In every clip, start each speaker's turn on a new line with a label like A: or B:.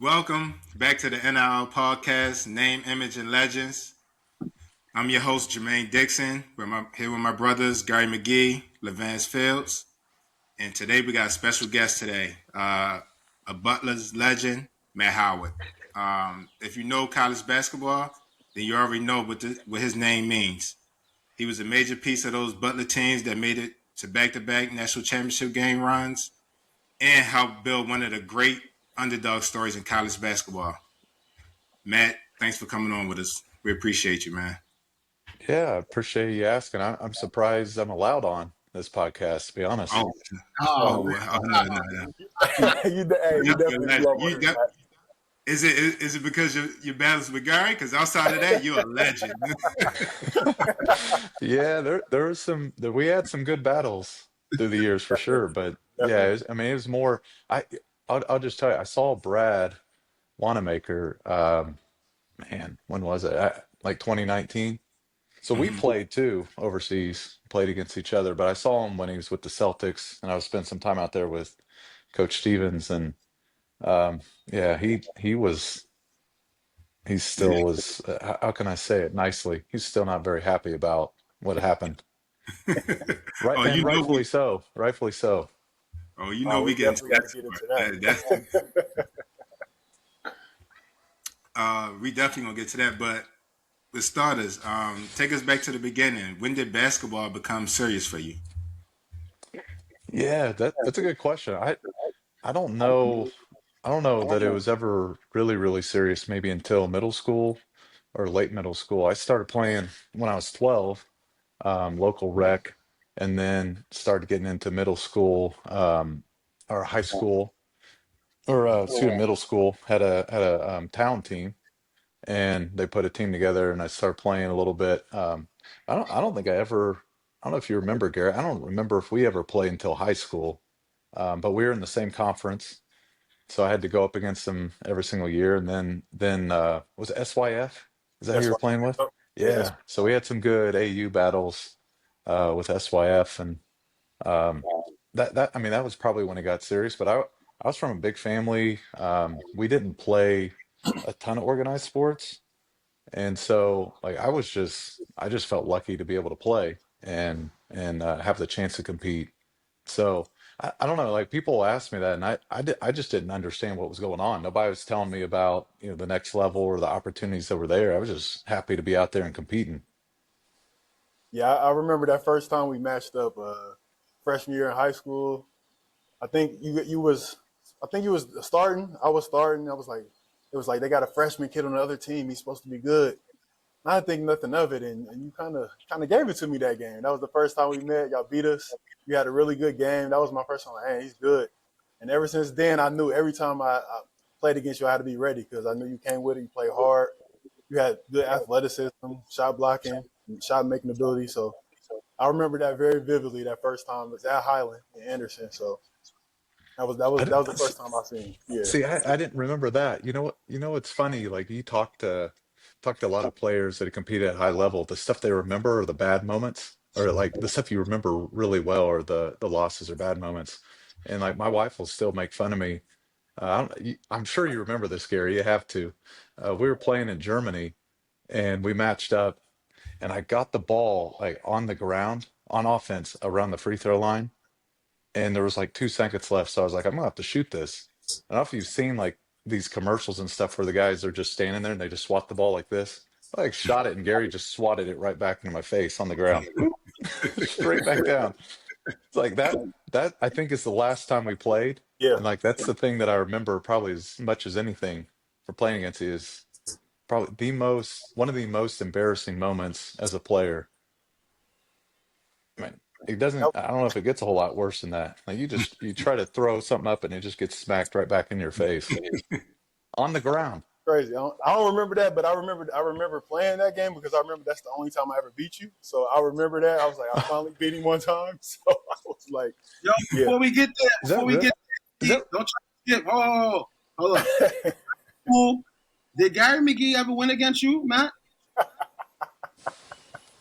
A: Welcome back to the NIL Podcast, Name, Image, and Legends. I'm your host, Jermaine Dixon. Here with my brothers, Gary McGee, LaVance Fields. And today we got a special guest today, a Butler's legend, Matt Howard. If you know college basketball, then you already know what his name means. He was a major piece of those Butler teams that made it to back-to-back national championship game runs and helped build one of the great underdog stories in college basketball. Matt, thanks for coming on with us. We appreciate you, man.
B: Yeah, I appreciate you asking. I'm surprised I'm allowed on this podcast, to be honest.
A: No.
C: You definitely love it.
A: Is it because your battles with Gary? Because outside of that, you're a legend.
B: Yeah, we had some good battles through the years for sure. But yeah, it was more. I'll just tell you, I saw Brad Wanamaker. Man, when was it? Like 2019. So we played too overseas, played against each other. But I saw him when he was with the Celtics, and I was spending some time out there with Coach Stevens, and yeah, he still was. How can I say it nicely? He's still not very happy about what happened. Right, and rightfully so. Rightfully so.
A: Oh, you know we get into that. We definitely gonna get to that, but for starters, take us back to the beginning. When did basketball become serious for you?
B: Yeah, that's a good question. I don't know. I don't know that it was ever really, really serious, maybe until middle school or late middle school. I started playing when I was 12, local rec, and then started getting into middle school, or high school, or middle school. Had a town team, and they put a team together, and I started playing a little bit. I don't think I ever. I don't know if you remember, Garrett. I don't remember if we ever played until high school, but we were in the same conference. So I had to go up against them every single year. And then was it SYF? Is that who you were playing with?
C: Yes.
B: Yeah. So we had some good AU battles with SYF, and um, that was probably when it got serious. But I was from a big family. We didn't play a ton of organized sports, and so like I just felt lucky to be able to play and have the chance to compete. So I don't know, like people ask me that, and I just didn't understand what was going on. Nobody was telling me about, the next level or the opportunities that were there. I was just happy to be out there and competing.
C: Yeah, I remember that first time we matched up freshman year in high school. I think you was starting. I was starting. It was like they got a freshman kid on the other team. He's supposed to be good. I didn't think nothing of it, and you kind of gave it to me that game. That was the first time we met. Y'all beat us. You had a really good game. That was my first time. Like, hey, he's good. And ever since then, I knew every time I played against you, I had to be ready because I knew you came with it. You played hard. You had good athleticism, shot blocking, shot making ability. So I remember that very vividly. That first time it was at Highland in Anderson. So
B: I
C: that was
B: didn't,
C: the first time I seen. Yeah.
B: see, I didn't remember that. You know what? It's funny. Like you talked to a lot of players that have competed at high level. The stuff they remember are the bad moments, or like the stuff you remember really well, or the losses or bad moments. And like my wife will still make fun of me. I'm sure you remember this, Gary. You have to. We were playing in Germany, and we matched up, and I got the ball like on the ground on offense around the free throw line, and there was like 2 seconds left. So I was like, I'm gonna have to shoot this. I don't know if you've seen like these commercials and stuff where the guys are just standing there and they just swat the ball like this. I like shot it, and Gary just swatted it right back into my face on the ground, straight back down. It's like that I think is the last time we played,
C: Yeah.
B: and like that's the thing that I remember probably as much as anything for playing against you is probably the most one of the most embarrassing moments as a player. I mean, it doesn't. I don't know if it gets a whole lot worse than that. Like you try to throw something up and it just gets smacked right back in your face on the ground.
C: Crazy. I don't remember that, but I remember playing that game because I remember that's the only time I ever beat you. So I remember that. I was like, I finally beat him one time. So I was like,
D: Yo, before we get there,
B: Is that
D: before we
B: real?
D: get
B: Is
D: there,
B: that
D: don't try to skip. Oh, hold on. Cool. Did Gary McGee ever win against you, Matt?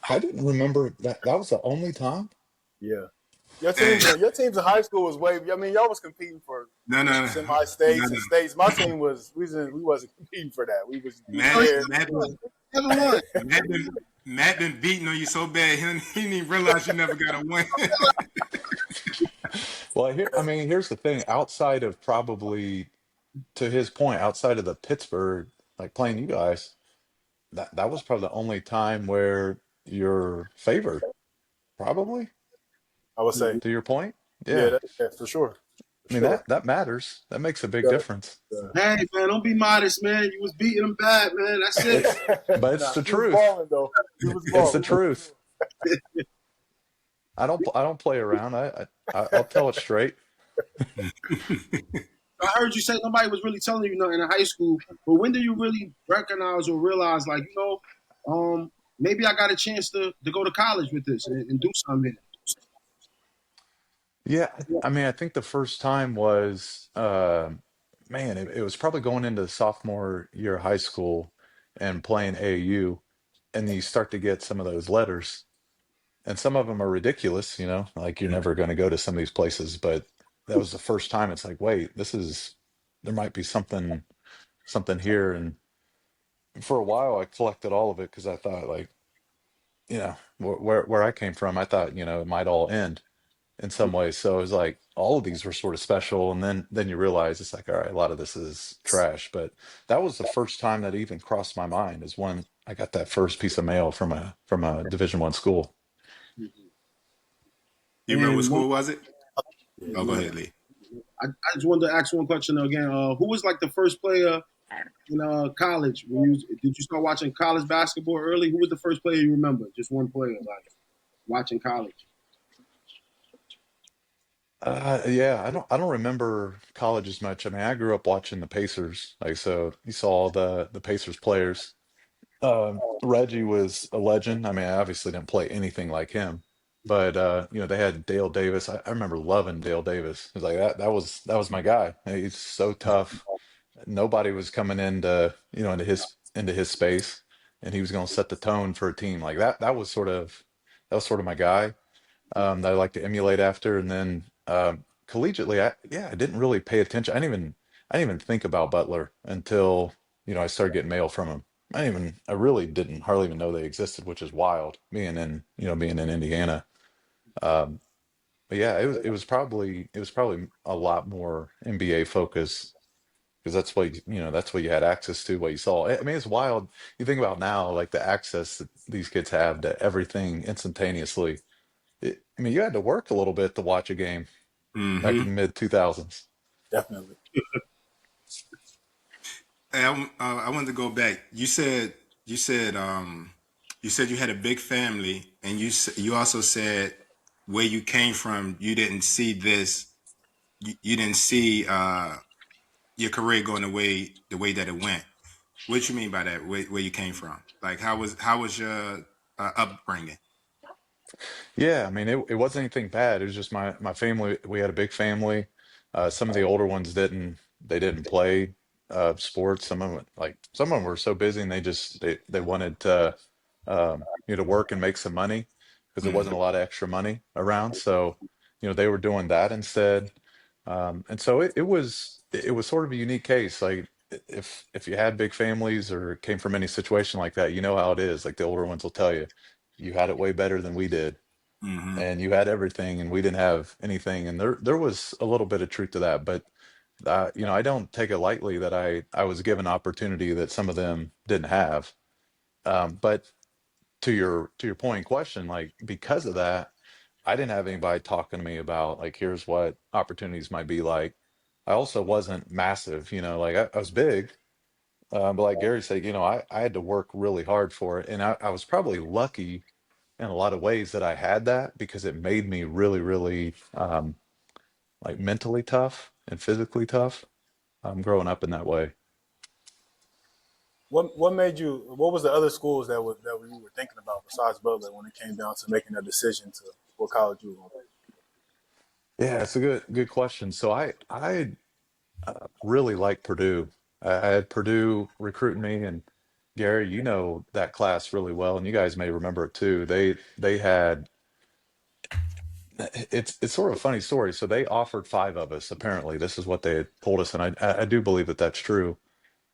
B: I didn't remember that. That was the only time.
C: yeah. Your teams in high school was way. I mean, y'all was competing for
A: No, no, no,
C: semi-states
A: no.
C: and states. My team we wasn't competing for that. We was
A: Matt,
C: there.
D: Never won.
A: Matt been beating on you so bad he didn't even realize you never got a win.
B: Well, here's the thing. Outside of probably, to his point, outside of the Pittsburgh, like playing you guys, that was probably the only time where you're favored. Probably,
C: I would say,
B: to your point.
C: yeah,
B: Yeah.
C: yeah, for sure, for
B: I mean,
C: sure.
B: that matters. That makes a big
C: Yeah,
B: difference.
D: Hey, man, don't be modest, man. You was beating them bad, man. That's it.
B: It's, but it's
C: nah,
B: the
C: he was
B: truth.
C: balling though. He was
B: It's the
C: balling.
B: truth. I don't play around. I'll tell it straight.
D: I heard you say nobody was really telling you nothing in high school, but when do you really recognize or realize, like, maybe I got a chance to go to college with this and do something
B: Yeah,
D: here?
B: I mean, I think the first time was, man, it was probably going into sophomore year of high school and playing AAU, and then you start to get some of those letters, and some of them are ridiculous, like you're never going to go to some of these places, but that was the first time it's like, wait, there might be something here, and for a while I collected all of it because I thought, like, where I came from, I thought, it might all end in some ways. So it was like all of these were sort of special, and then you realize it's like, all right, a lot of this is trash. But that was the first time that even crossed my mind, is when I got that first piece of mail from a Division I school.
A: You remember what
D: And one,
A: school was it? Oh, go
D: yeah,
A: ahead, Lee.
D: I just wanted to ask one question again. Who was like the first player in college when did you start watching college basketball early? Who was the first player you remember? Just one player, like watching college.
B: Yeah, I don't remember college as much. I mean, I grew up watching the Pacers, like, so you saw all the Pacers players. Reggie was a legend. I mean, I obviously didn't play anything like him, but they had Dale Davis. I remember loving Dale Davis. It was like that was my guy. He's so tough. Nobody was coming into his space, and he was going to set the tone for a team like that. That was sort of my guy, that I like to emulate after. And then collegiately, I didn't really pay attention. I didn't even think about Butler until I started getting mail from him. I really didn't hardly even know they existed, which is wild. Being in Indiana. Um, but yeah, it was probably a lot more NBA focused, because that's what you had access to, what you saw. I mean, it's wild. You think about now, like the access that these kids have to everything instantaneously. I mean, you had to work a little bit to watch a game back in
A: Mm-hmm.
B: the mid 2000s.
C: Definitely.
A: Hey, I wanted to go back. You said you said you had a big family, and you also said where you came from. You didn't see this. You didn't see your career going the way that it went. What you mean by that? Where you came from? Like how was your upbringing?
B: Yeah, I mean, it wasn't anything bad. It was just my family. We had a big family. Some of the older ones they didn't play sports. Some of them were so busy, and they wanted to work and make some money, because there wasn't
A: Mm-hmm.
B: a lot of extra money around. So they were doing that instead. And so it was sort of a unique case. Like, if you had big families or came from any situation like that, you know how it is. Like, the older ones will tell you, you had it way better than we did,
A: Mm-hmm.
B: and you had everything and we didn't have anything. And there was a little bit of truth to that. But I don't take it lightly that I was given opportunity that some of them didn't have. But to your point and question, like, because of that, I didn't have anybody talking to me about, like, here's what opportunities might be like. I also wasn't massive, like, I was big, but like Gary said, I had to work really hard for it, and I was probably lucky in a lot of ways that I had that, because it made me really, really, like, mentally tough and physically tough, growing up in that way.
C: What made you? What was the other schools that you were thinking about besides Butler when it came down to making a decision to what college you were going to
B: Yeah, it's a good question. So I really like Purdue. I had Purdue recruiting me, and Gary, you know that class really well, and you guys may remember it too. They had it's sort of a funny story. So they offered 5 of us. Apparently, this is what they had told us, and I do believe that that's true.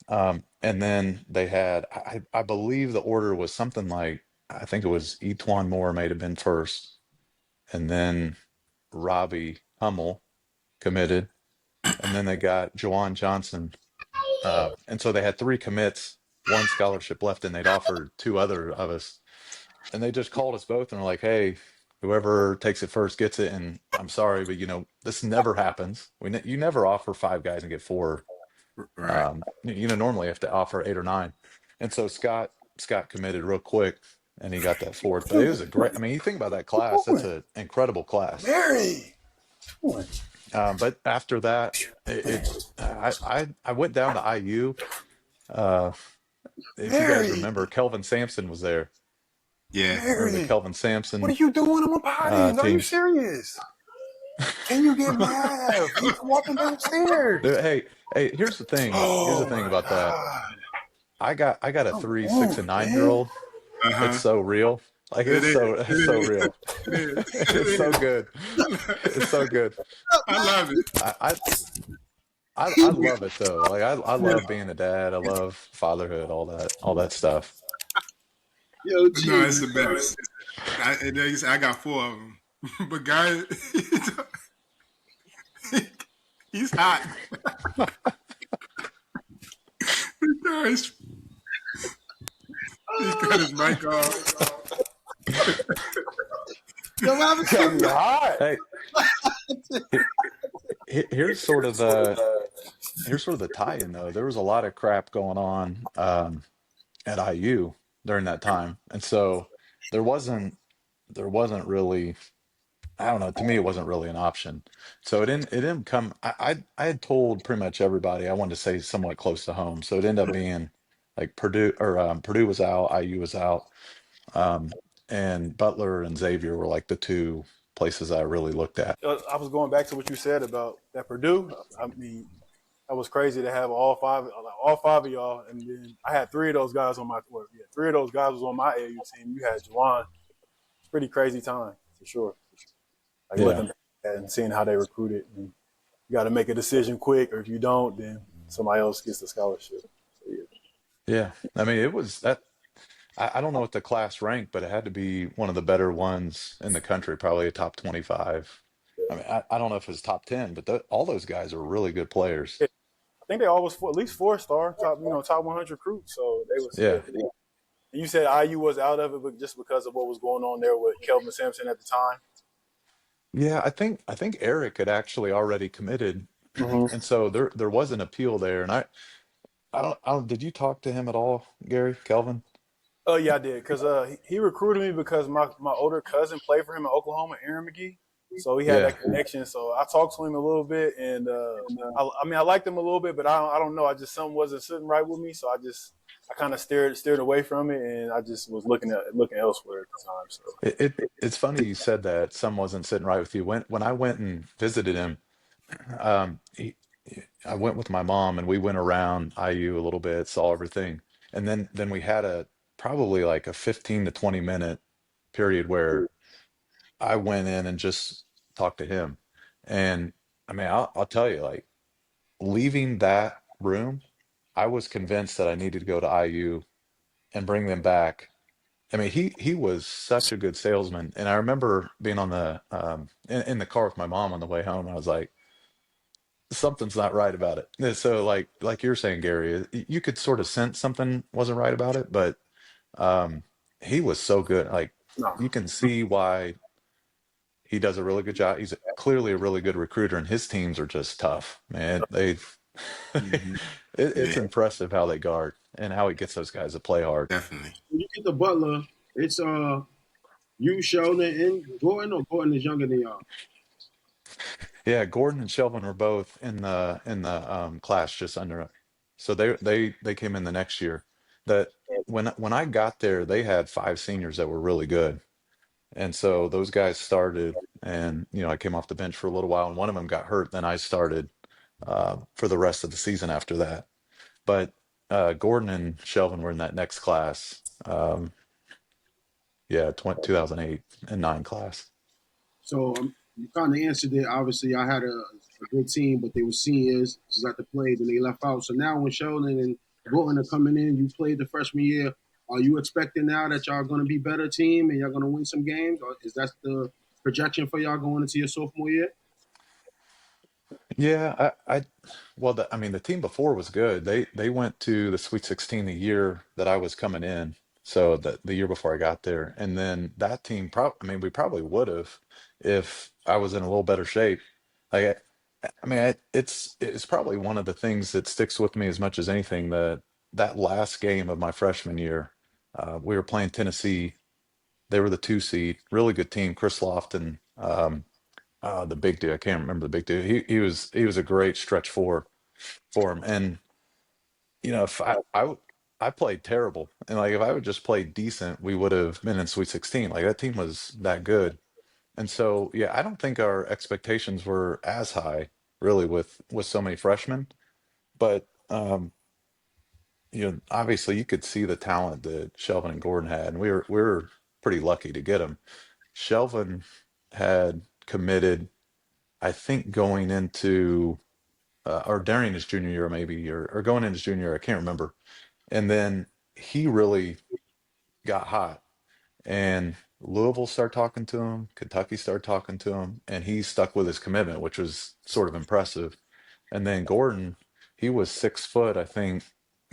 B: And then they had, I believe the order was something like, I think it was Etwan Moore may have been first, and then Robbie Hummel committed, and then they got Jawan Johnson. And so they had 3 commits, 1 scholarship left, and they'd offered 2 other of us. And they just called us both and were like, hey, whoever takes it first gets it. And I'm sorry, but this never happens. You never offer 5 guys and get 4.
A: Right.
B: Normally you have to offer 8 or 9. And so Scott committed real quick and he got that 4th. But it was a great, I mean, you think about that class, that's an incredible class.
C: Mary.
B: But after that, I went down to IU. If you guys remember, Kelvin Sampson was there.
A: Yeah.
B: Or the Kelvin Sampson.
C: What are you doing on my potty? Are you serious? Can you get mad? He's walking downstairs.
B: Hey, here's the thing. Here's the thing about that. I got a 3, 6, and 9-year-old. It's so real. Like it's so real. It's so good. It's so good.
A: I love it.
B: I love it though. Like I love being a dad. I love fatherhood. All that stuff.
D: Yo,
A: No, it's the best. I got 4 of them, but guy, he's hot. Guys, he's got his mic off.
C: Hot.
B: Hey, here's sort of the tie-in though. There was a lot of crap going on at IU during that time, and so there wasn't really, I don't know, to me it wasn't really an option. So it didn't come. I had told pretty much everybody I wanted to stay somewhat close to home, so it ended up being like Purdue was out, IU was out, and Butler and Xavier were like the 2 places I really looked at.
C: I was going back to what you said about that Purdue. I mean, that was crazy to have all 5 of y'all, and then I had 3 of those guys on my 3 of those guys was on my AU team. You had Juwan. It's a pretty crazy time for sure. Like looking at and seeing how they recruited, and you got to make a decision quick, or if you don't, then somebody else gets the scholarship. So,
B: Yeah, I mean it was that. I don't know what the class ranked, but it had to be one of the better ones in the country, probably a top 25. I mean, I don't know if it was top 10, but all those guys are really good players.
C: I think they all was at least 4-star, top 100 recruits. So they was.
B: Yeah.
C: And you said IU was out of it, but just because of what was going on there with Kelvin Sampson at the time.
B: Yeah, I think Eric had actually already committed, and so there was an appeal there. And I don't. Did you talk to him at all, Gary Kelvin?
C: Oh yeah, I did, because he recruited me because my older cousin played for him in Oklahoma, Aaron McGee. So he had that connection. So I talked to him a little bit, and I liked him a little bit, but I don't know. Something wasn't sitting right with me, so I kind of steered away from it, and I just was looking elsewhere at the time. So
B: It's funny you said that some wasn't sitting right with you. When I went and visited him, um, he, I went with my mom and we went around IU a little bit, saw everything, and then we had probably like a 15 to 20 minute period where I went in and just talked to him. And I mean, I'll tell you, like leaving that room, I was convinced that I needed to go to IU and bring them back. I mean, he was such a good salesman. And I remember being on the in the car with my mom on the way home. I was like, something's not right about it. And so like you're saying, Gary, you could sort of sense something wasn't right about it, but he was so good. Like you can see why he does a really good job. He's clearly a really good recruiter, and his teams are just tough, man. It's impressive how they guard and how he gets those guys to play hard.
A: Definitely.
D: When you get the Butler, it's you, Sheldon, and Gordon, or Gordon is younger than y'all?
B: Yeah, Gordon and Shelvin were both in the class just under. So they came in the next year. That when I got there, they had 5 seniors that were really good. And so those guys started, and I came off the bench for a little while, and one of them got hurt. Then I started for the rest of the season after that. But Gordon and Shelvin were in that next class. 2008 and 9 class.
D: So you kind of answered it. Obviously, I had a good team, but they were seniors. Just got to play, then they left out. So now when Sheldon and Bolton are coming in, you played the freshman year. Are you expecting now that y'all going to be better team and y'all going to win some games? Or is that the projection for y'all going into your sophomore year?
B: Yeah, well, I mean, the team before was good. They went to the Sweet 16 the year that I was coming in, so the year before I got there, and then that team, I mean, we probably would have if I was in a little better shape. Like, I mean, it's probably one of the things that sticks with me as much as anything that that last game of my freshman year, we were playing Tennessee. They were the 2 seed, really good team. Chris Lofton, the big dude. I can't remember the big dude. He was a great stretch for him. And if I played terrible, and like if I would just play decent, we would have been in Sweet 16. Like that team was that good. And so yeah, I don't think our expectations were as high really with so many freshmen. But obviously you could see the talent that Shelvin and Gordon had, and we were pretty lucky to get them. Shelvin had committed, I think, going into or during his junior year, maybe, or going into his junior year, I can't remember. And then he really got hot, and Louisville started talking to him, Kentucky started talking to him, and he stuck with his commitment, which was sort of impressive. And then Gordon, he was 6 foot, I think,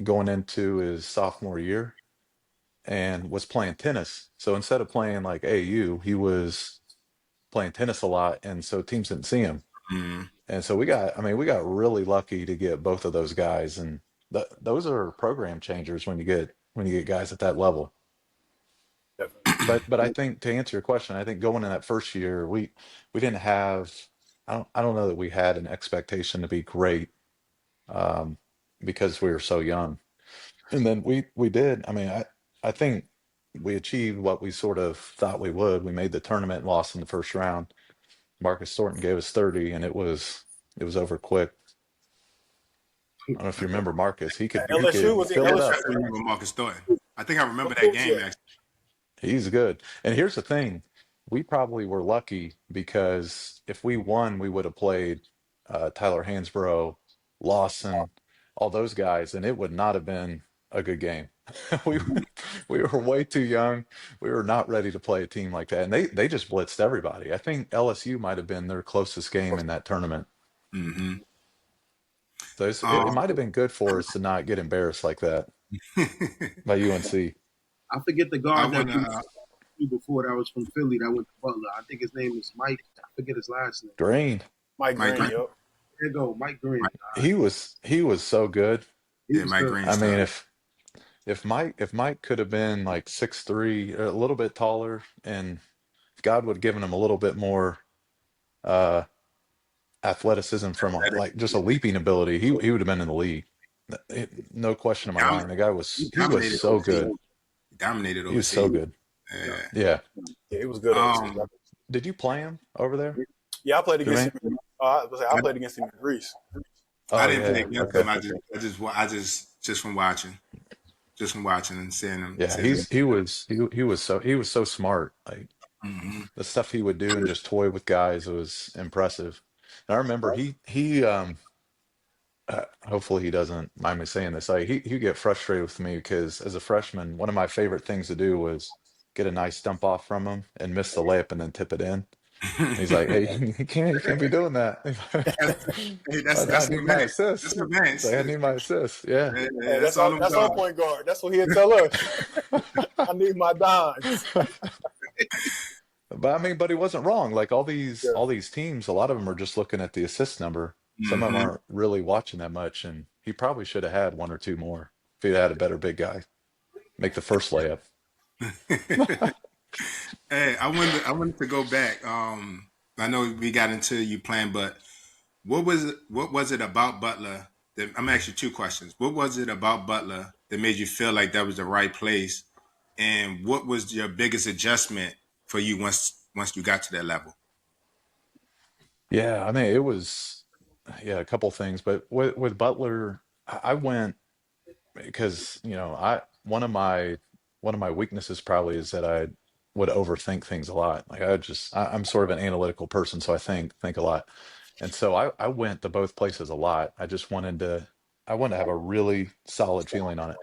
B: going into his sophomore year, and was playing tennis. So instead of playing like AU, he was playing tennis a lot, and so teams didn't see him.
A: Mm.
B: And so we got really lucky to get both of those guys, and those are program changers when you get guys at that level. But I think to answer your question, I think going in that first year, we didn't have, I don't know that we had an expectation to be great, um, because we were so young. And then we did. I mean, I think we achieved what we sort of thought we would. We made the tournament and lost in the first round. Marcus Thornton gave us 30, and it was over quick. I don't know if you remember Marcus. He
C: LSU,
B: could
C: was it
B: fill it
A: I
B: up.
C: LSU?
A: remember Marcus Thornton. I think I remember that game
C: Yeah.
A: actually.
B: He's good. And here's the thing. We probably were lucky because if we won, we would have played Tyler Hansbrough, Lawson, all those guys, and it would not have been a good game. we we were way too young. We were not ready to play a team like that. And they just blitzed everybody. I think LSU might have been their closest game in that tournament.
A: Mm-hmm.
B: So it might have been good for us to not get embarrassed like that by UNC.
D: I forget the
A: I
D: guard that
A: wanna.
D: beat before that was from Philly that went to Butler. I think his name is Mike. I forget his last name.
B: Green.
C: Mike
A: Mike
C: Green,
A: Green.
C: yep.
D: There you go, Mike Green.
B: He was so good.
D: He
A: Yeah,
D: was
A: Mike
D: good.
A: Green
B: I mean,
A: stuff.
B: if Mike could have been like 6'3", a little bit taller, and if God would have given him a little bit more uh, athleticism from like just a leaping ability, he would have been in the league. No question in my
A: Dom-
B: mind. The guy
A: he
B: he was
A: dominated
B: so good.
A: overseas. He dominated
B: He was so
A: overseas.
B: good.
D: Yeah.
A: Yeah.
B: Yeah.
C: Yeah, he was good overseas.
A: Um.
B: Did you play him over there,
C: Yeah, I played against
B: Jermaine?
C: him. I played against him in Greece.
A: I
B: Oh
A: didn't play
B: yeah.
A: against
B: Okay.
A: him. I just from watching, and seeing him.
B: Yeah. He was so smart. Like
A: Mm-hmm.
B: the stuff he would do and just toy with guys was impressive. And I remember he hopefully he doesn't mind me saying this. Like he get frustrated with me because as a freshman, one of my favorite things to do was get a nice dump off from him and miss the layup and then tip it in. He's like, "Hey, you can't be doing that.
A: Hey,
B: I
A: that's
B: need my
A: revenge. That's
B: assist. It's
A: revenge.
B: like I need my assist." Yeah.
A: Yeah,
C: Hey,
A: that's all I'm
C: that's our
A: talking.
C: point guard. That's what he'll tell us. I need my dimes.
B: But I mean, but he wasn't wrong. Like
C: Yeah.
B: all these teams, a lot of them are just looking at the assist number. Some of them
A: Mm-hmm.
B: aren't really watching that much, and he probably should have had one or two more if he had a better big guy make the first layup.
A: Hey, I wanted to go back. I know we got into you playing, but what was it about Butler that I'm gonna ask you two questions. What was it about Butler that made you feel like that was the right place? And what was your biggest adjustment for you once you got to that level?
B: Yeah, I mean, it was yeah, a couple things, but with Butler, I went because I one of my weaknesses probably is that would overthink things a lot. Like I'm sort of an analytical person, so I think a lot. And so I went to both places a lot. I wanted to have a really solid feeling on it.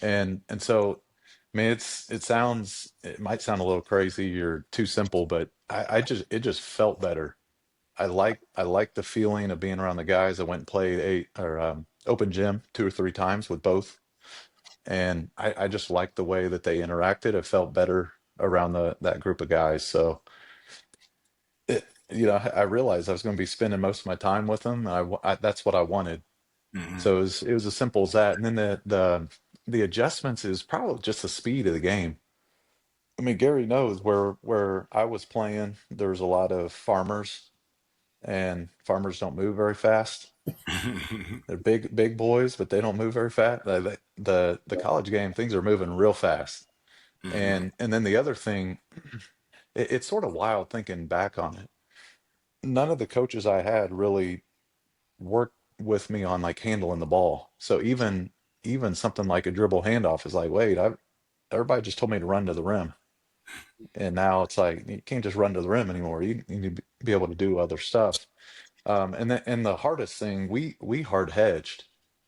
B: And so, I mean, it might sound a little crazy or too simple, but it just felt better. I like the feeling of being around the guys. I went and played open gym 2 or 3 times with both, and I just liked the way that they interacted. It felt better around that group of guys. So I realized I was going to be spending most of my time with them. That's what I wanted.
A: Mm-hmm.
B: So it was as simple as that. And then the adjustments is probably just the speed of the game. I mean, Gary knows where I was playing, there was a lot of farmers, and farmers don't move very fast. They're big boys, but they don't move very fast. The college game, things are moving real fast.
A: Mm-hmm.
B: And then the other thing, it's sort of wild thinking back on it. None of the coaches I had really worked with me on like handling the ball. So even something like a dribble handoff is like, wait, everybody just told me to run to the rim. And now it's like you can't just run to the rim anymore. You need to be able to do other stuff. And the hardest thing, we hard hedged.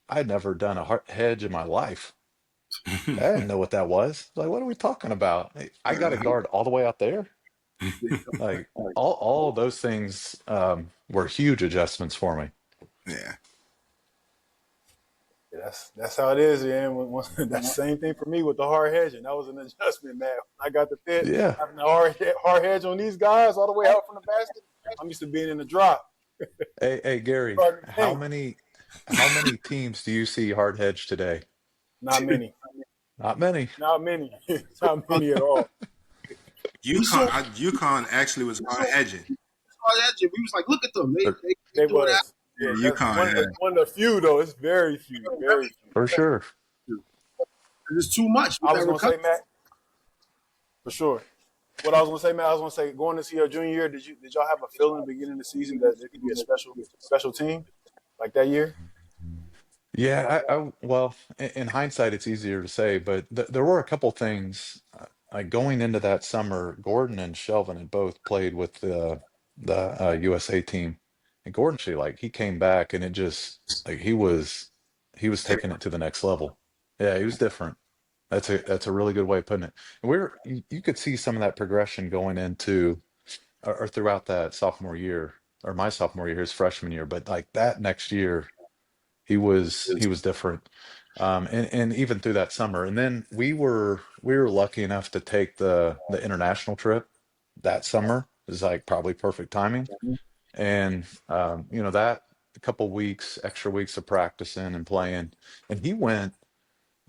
B: I'd never done a hard hedge in my life. I didn't know what that was. Like, what are we talking about? I got a guard all the way out there. Like all of those things were huge adjustments for me.
A: Yeah.
C: Yeah, that's how it is, man. That's the same thing for me with the hard hedging. That was an adjustment, man. I got the fit,
B: Yeah.
C: having the hard hedge on these guys all the way out from the basket. I'm used to being in the drop.
B: Hey Gary, how many teams do you see hard hedge today?
C: Not many.
B: Not many.
C: Not many. Not many at all.
A: UConn actually was hard hedging.
D: We was like, look at them.
C: They
D: doing that.
C: was. Yeah, that's
A: UConn,
C: one of the few, though. It's very few. Very few.
B: For sure.
D: It's too much.
C: I was going to say, Matt, for sure. What I was going to say, Matt, I was going to say, going into your junior year, did y'all have a feeling at the beginning of the season that there could be a special team like that year?
B: Yeah, well, in hindsight, it's easier to say, but there were a couple things. Like going into that summer, Gordon and Shelvin had both played with the USA team, and Gordon actually, like, he came back and it just like he was taking it to the next level. Yeah, he was different. That's a really good way of putting it. And you could see some of that progression going into or throughout that sophomore year or my sophomore year, his freshman year, but like that next year he was different. And even through that summer. And then we were lucky enough to take the international trip that summer. It was like probably perfect timing. And that a couple weeks, extra weeks of practicing and playing. And he went,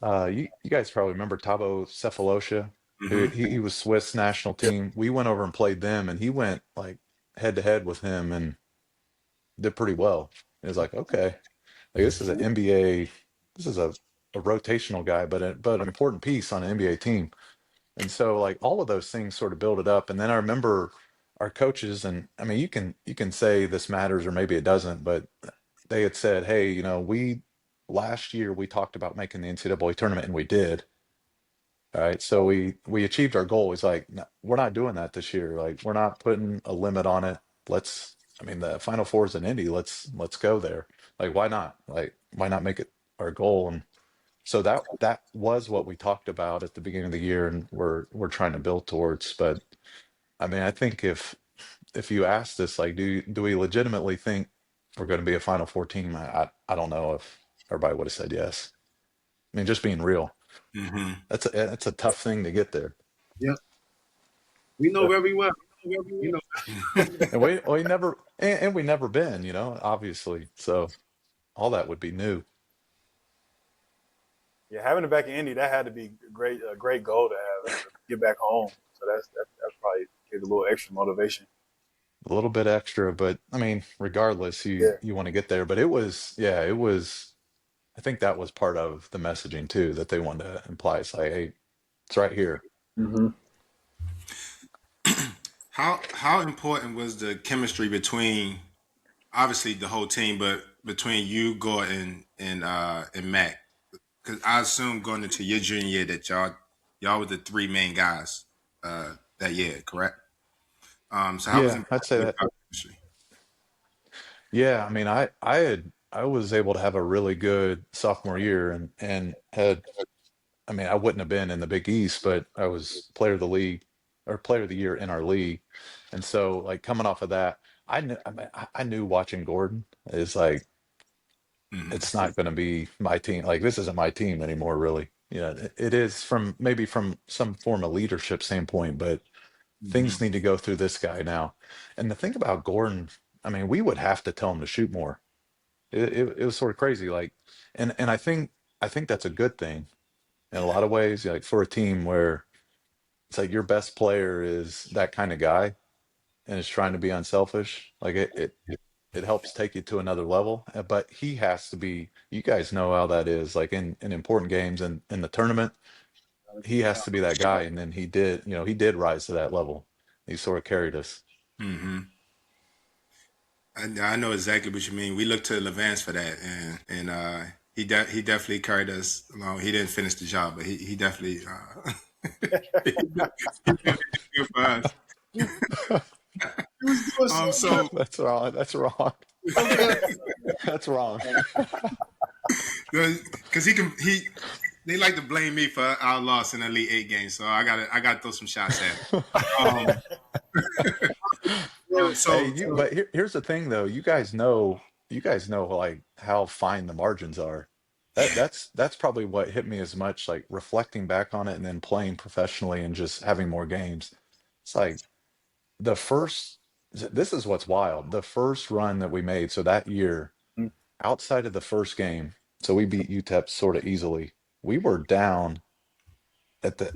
B: you guys probably remember Tabo Cephalosha, who
A: Mm-hmm.
B: he was Swiss national team. We went over and played them, and he went like head to head with him and did pretty well. It was like, okay, like this is an NBA, this is a rotational guy, but an important piece on an NBA team. And so like all of those things sort of build it up. And then I remember our coaches, and I mean you can say this matters or maybe it doesn't, but they had said, hey, we last year we talked about making the NCAA tournament and we did. All right. So we achieved our goal. It's like, no, we're not doing that this year. Like we're not putting a limit on it. I mean, the Final Four is in Indy. Let's go there. Like, why not? Like, why not make it our goal? And so that was what we talked about at the beginning of the year, and we're trying to build towards. But I mean, I think if you asked us, like, do we legitimately think we're going to be a Final Four team? I don't know if everybody would have said yes. I mean, just being real,
A: Mm-hmm.
B: that's a tough thing to get there.
D: Yeah. We know very well.
B: And we never and we never been, obviously. So all that would be new.
C: Yeah, having it back in Indy, that had to be a great goal to have, to get back home. So that's probably gave a little extra motivation.
B: A little bit extra, but I mean, regardless,
C: Yeah.
B: you want to get there. But it was. I think that was part of the messaging too that they wanted to imply. It's like, hey, it's right here.
C: Mm-hmm.
A: How important was the chemistry between obviously the whole team, but between you, Gordon, and Mac? Because I assume going into your junior year that y'all were the three main guys. that year, correct? So how was
B: Yeah,
A: it
B: I'd say
A: with
B: that.
A: college industry?
B: Yeah, I mean, I was able to have a really good sophomore year and had, I mean, I wouldn't have been in the Big East, but I was player of the league or player of the year in our league. And so like coming off of that, I mean, I knew watching Gordon is like
A: Mm-hmm.
B: it's not going to be my team. Like this isn't my team anymore, really. It is from maybe from some form of leadership standpoint, but
A: Mm-hmm.
B: things need to go through this guy now. And the thing about Gordon, I mean, we would have to tell him to shoot more. It was sort of crazy. Like, and I think that's a good thing in a lot of ways. Like for a team where it's like your best player is that kind of guy and is trying to be unselfish. Like it helps take you to another level. But he has to be. You guys know how that is. Like in important games and in the tournament, he has to be that guy. And then he did. You know, he did rise to that level. He sort of carried us.
A: Mm-hmm. I know exactly what you mean. We looked to Levance for that, and he definitely carried us along. He didn't finish the job, but he definitely he did good for us.
D: He was doing so
A: So
B: That's wrong. That's wrong.
D: good.
B: That's wrong.
A: because they like to blame me for our loss in the Elite Eight game, so I gotta throw some shots at him. Um,
B: Hey,
A: so
B: but here's the thing though. You guys know like how fine the margins are. That's probably what hit me as much, like reflecting back on it and then playing professionally and just having more games. It's like the first, this is what's wild. The first run that we made, so that year, outside of the first game, so we beat UTEP sort of easily. We were down at the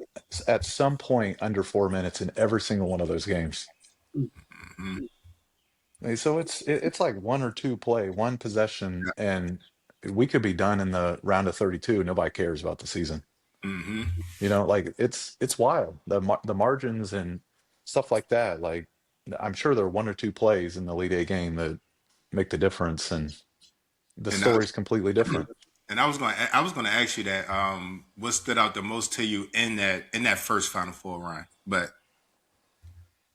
B: at some point under 4 minutes in every single one of those games.
A: mm-hmm,
B: So it's like one or two play, one possession, and we could be done in the round of 32. Nobody cares about the season.
A: mm-hmm.
B: Like it's wild. The margins and stuff like that. Like I'm sure there are one or two plays in the Elite Eight game that make the difference, and the
A: and I,
B: story's completely different.
A: and I was gonna ask you that what stood out the most to you in that first Final Four run, but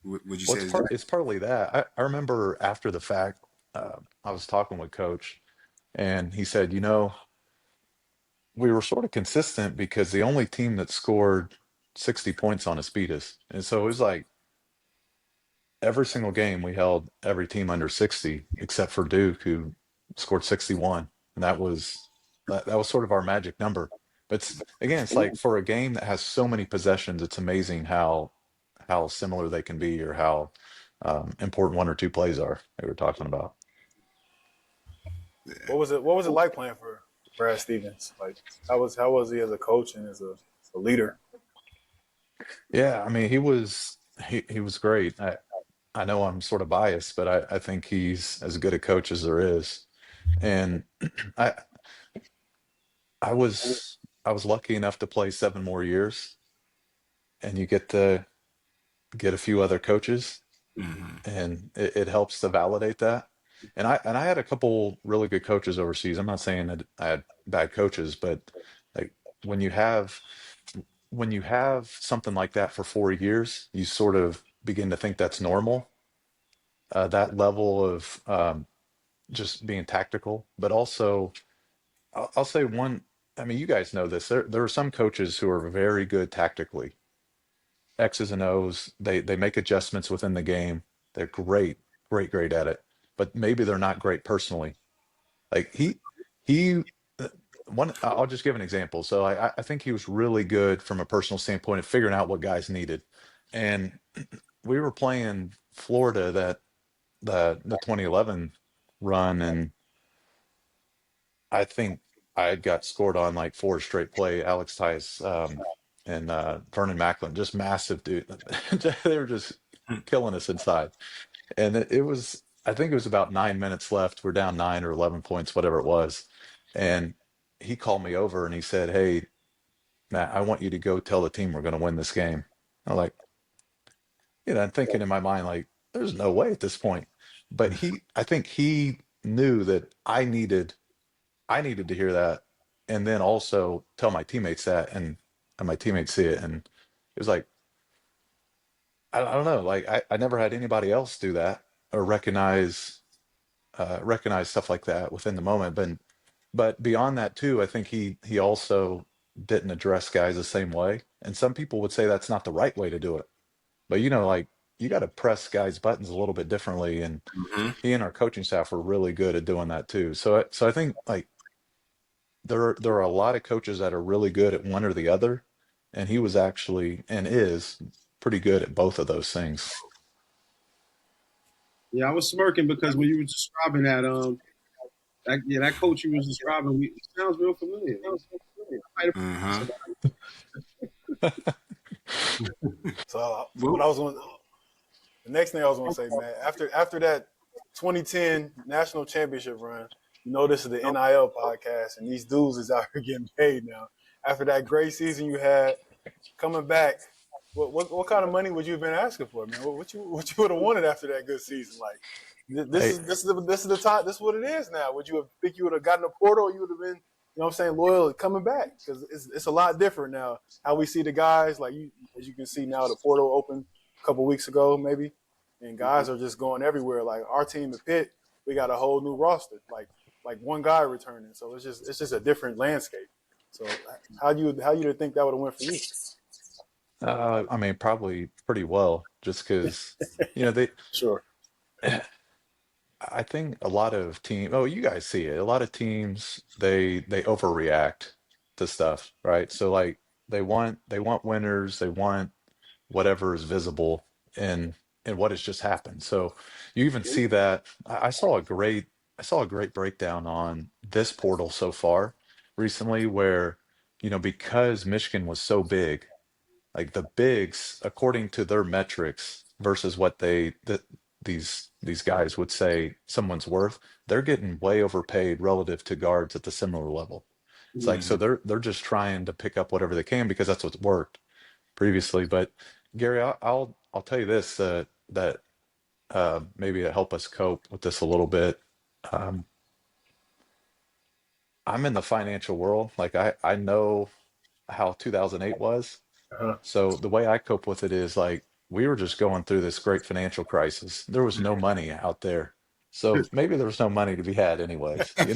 A: would you
B: Well,
A: say is that?
B: it's partly that. I remember after the fact, I was talking with Coach, and he said, we were sort of consistent because the only team that scored 60 points on us beat us. And so it was like every single game we held every team under 60 except for Duke who scored 61. And that was sort of our magic number. But again, it's like for a game that has so many possessions, it's amazing how similar they can be or how important one or two plays are they were talking about.
C: What was it like playing for Brad Stevens? Like how was he as a coach and as a leader?
B: Yeah, I mean he was great. I know I'm sort of biased, but I think he's as good a coach as there is. And I I was lucky enough to play 7 more years, and you get to get a few other coaches,
A: Mm-hmm.
B: and it helps to validate that. And I had a couple really good coaches overseas. I'm not saying that I had bad coaches, but like when you have when you have something like that for 4 years, you sort of begin to think that's normal. That level of just being tactical, but also I'll say one. I mean, you guys know this. There are some coaches who are very good tactically, X's and O's. They make adjustments within the game. They're great at it. But maybe they're not great personally. Like he one. I'll just give an example. So I think he was really good from a personal standpoint of figuring out what guys needed. And we were playing Florida the 2011 run, and I think I had got scored on like four straight play. Alex Tice and Vernon Macklin, just massive dude. They were just killing us inside. And it was, I think it was about 9 minutes left. We're down 9 or 11 points, whatever it was. And he called me over and he said, "Hey, Matt, I want you to go tell the team we're going to win this game." I'm like, I'm thinking in my mind, like, there's no way at this point. But I think he knew that I needed to hear that, and then also tell my teammates that, and my teammates see it, and it was like I don't know. Like I never had anybody else do that or recognize stuff like that within the moment. But beyond that too, I think he also didn't address guys the same way. And some people would say that's not the right way to do it. But like you got to press guys' buttons a little bit differently. And
A: Mm-hmm.
B: he and our coaching staff were really good at doing that too. So I think like there are a lot of coaches that are really good at one or the other, and he was actually and is pretty good at both of those things.
D: Yeah, I was smirking because when you were describing that coach you was describing, it sounds real familiar.
A: Uh-huh.
C: So what
A: Well,
C: I was going, the next thing I was going to say, man, after that 2010 national championship run, this is the NIL podcast, and these dudes is out here getting paid now. After that great season you had, coming back, what kind of money would you have been asking for, man? What you would have wanted after that good season? Like this
B: Hey,
C: is the time. This is what it is now. Would you think you would have gotten a portal? Or you would have been, what I'm saying, loyal coming back, because it's a lot different now. How we see the guys, like as you can see now, the portal opened a couple weeks ago, maybe, and guys are just going everywhere. Like our team at Pitt, we got a whole new roster, like one guy returning. So it's just a different landscape. So how you think that would have went for you?
B: I mean, probably pretty well, just because, they,
C: Sure.
B: I think a lot of team, oh, you guys see it. A lot of teams, they overreact to stuff, right? So like they want winners, they want whatever is visible in what has just happened. So you even see that I saw a great breakdown on this portal so far recently where, because Michigan was so big, like the bigs, according to their metrics versus what these guys would say someone's worth, they're getting way overpaid relative to guards at the similar level. It's like so
A: mm-hmm.
B: they're just trying to pick up whatever they can because that's what's worked previously. But Gary, I'll tell you this that maybe to help us cope with this a little bit. Um, I'm in the financial world. Like I know how 2008 was.
C: Uh-huh.
B: So the way I cope with it is like we were just going through this great financial crisis. There was no money out there. So maybe there was no money to be had anyways.
C: That's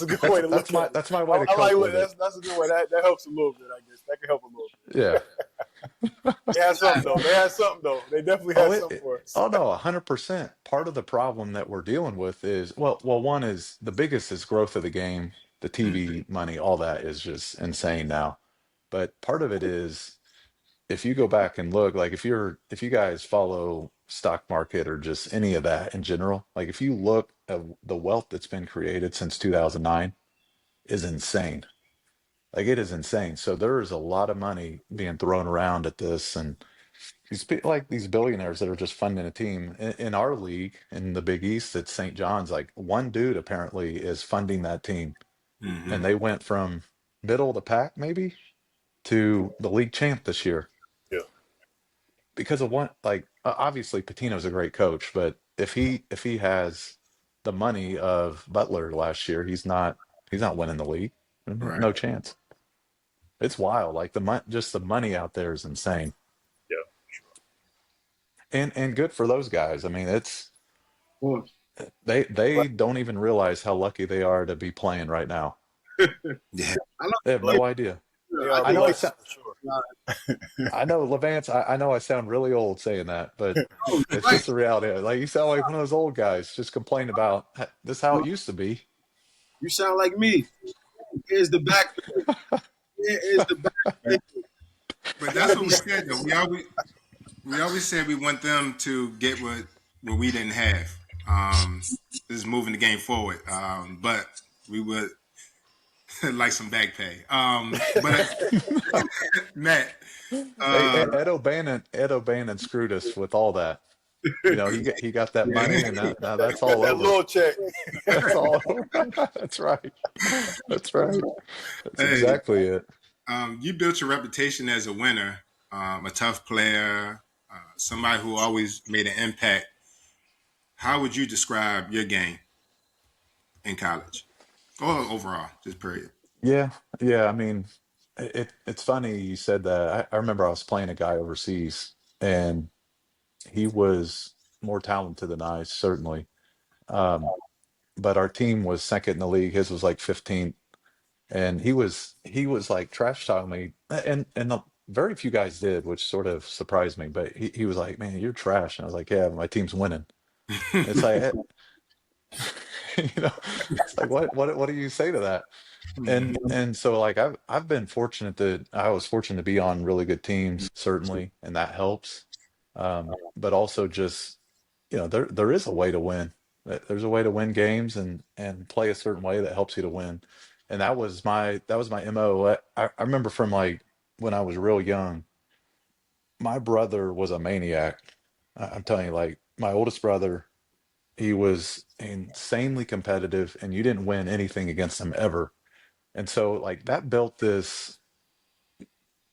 C: a good way to
B: That's
C: look at
B: my
C: it.
B: that's my way to
C: I like
B: cope with it.
C: that's a good way. That helps a little bit, I guess. That can help a little bit.
B: Yeah.
C: They had something though. They definitely
B: Oh,
C: had something for us.
B: oh no, 100%. Part of the problem that we're dealing with is one is the biggest is growth of the game, the
A: Mm-hmm.
B: TV money, all that is just insane now. But part of it is if you go back and look, like if you guys follow stock market or just any of that in general, like if you look at the wealth that's been created since 2009 is insane. Like it is insane. So there is a lot of money being thrown around at this, and like these billionaires that are just funding a team in our league in the Big East at St. John's. Like one dude apparently is funding that team,
A: Mm-hmm.
B: and they went from middle of the pack maybe to the league champ this year
C: Yeah.
B: because of one. Like obviously Patino's a great coach, but if he has the money of Butler last year, he's not winning the league.
A: Right.
B: No chance. It's wild. Like just the money out there is insane,
C: Yeah.
B: and good for those guys. I mean, it's
D: Of course.
B: they
C: But,
B: don't even realize how lucky they are to be playing right now.
A: Yeah.
D: I love
B: They have
C: but
B: no idea.
C: they
D: I
C: are
B: I
D: think
B: know I
C: blessed
B: sound,
C: for sure.
B: I know Levance. I know I sound really old saying that, but
D: you're
B: it's
D: right.
B: just the reality. Like you sound like one of those old guys just complain about this is how it used to be.
D: You sound like me. Here's the back. Here is the back.
A: But
D: I
A: that's
D: gotta
A: what
D: be.
A: we said though. We always said we want them to get what we didn't have. This is moving the game forward. But we would like some back pay. But Matt,
B: Hey,
A: uh,
B: Ed O'Bannon screwed us with all that. He got that
A: yeah,
B: money, and now that's
C: Got
B: all
C: that
B: over.
C: little check.
B: That's all. That's right. That's right. That's
A: hey,
B: exactly it.
A: you built your reputation as a winner, a tough player, somebody who always made an impact. How would you describe your game in college or overall, just period?
B: Yeah, yeah. I mean, It's funny you said that. I remember I was playing a guy overseas, and he was more talented than I, certainly. Um, but our team was second in the league. His was like 15th, and he was like trash talking me, and very few guys did, which sort of surprised me. But he was like, "Man, you're trash," and I was like, "Yeah, my team's winning." It's like, you know, it's like what do you say to that? And so like I've been fortunate that I was fortunate to be on really good teams, certainly, and that helps. But also just, there is a way to win. There's a way to win games and play a certain way that helps you to win. And that was my MO. I remember from like when I was real young, my brother was a maniac. I'm telling you, like my oldest brother, he was insanely competitive, and you didn't win anything against him ever. And so like that built this.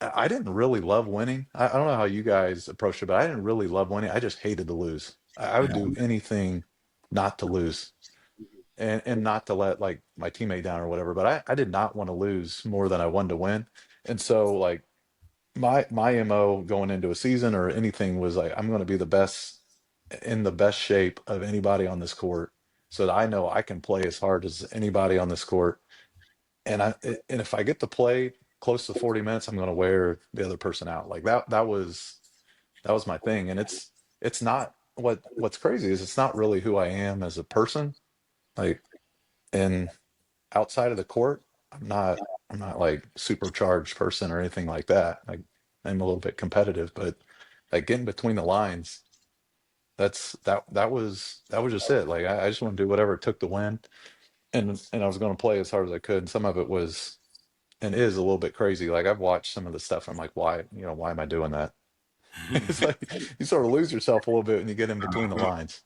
B: I didn't really love winning. I don't know how you guys approach it, but I didn't really love winning. I just hated to lose. I would do anything not to lose, and not to let like my teammate down or whatever. But I did not want to lose more than I wanted to win. And so like my MO going into a season or anything was like, I'm going to be the best, in the best shape of anybody on this court, so that I know I can play as hard as anybody on this court. And if I get to play close to 40 minutes, I'm going to wear the other person out. Like that was my thing. And it's not, what's crazy is it's not really who I am as a person. Like, and outside of the court, I'm not like supercharged person or anything like that. Like, I'm a little bit competitive, but like getting between the lines, that was just it. Like, I just want to do whatever it took to win. And I was going to play as hard as I could. And some of it was, and is, a little bit crazy. Like, I've watched some of the stuff. I'm like, why am I doing that? It's like you sort of lose yourself a little bit when you get in between the lines.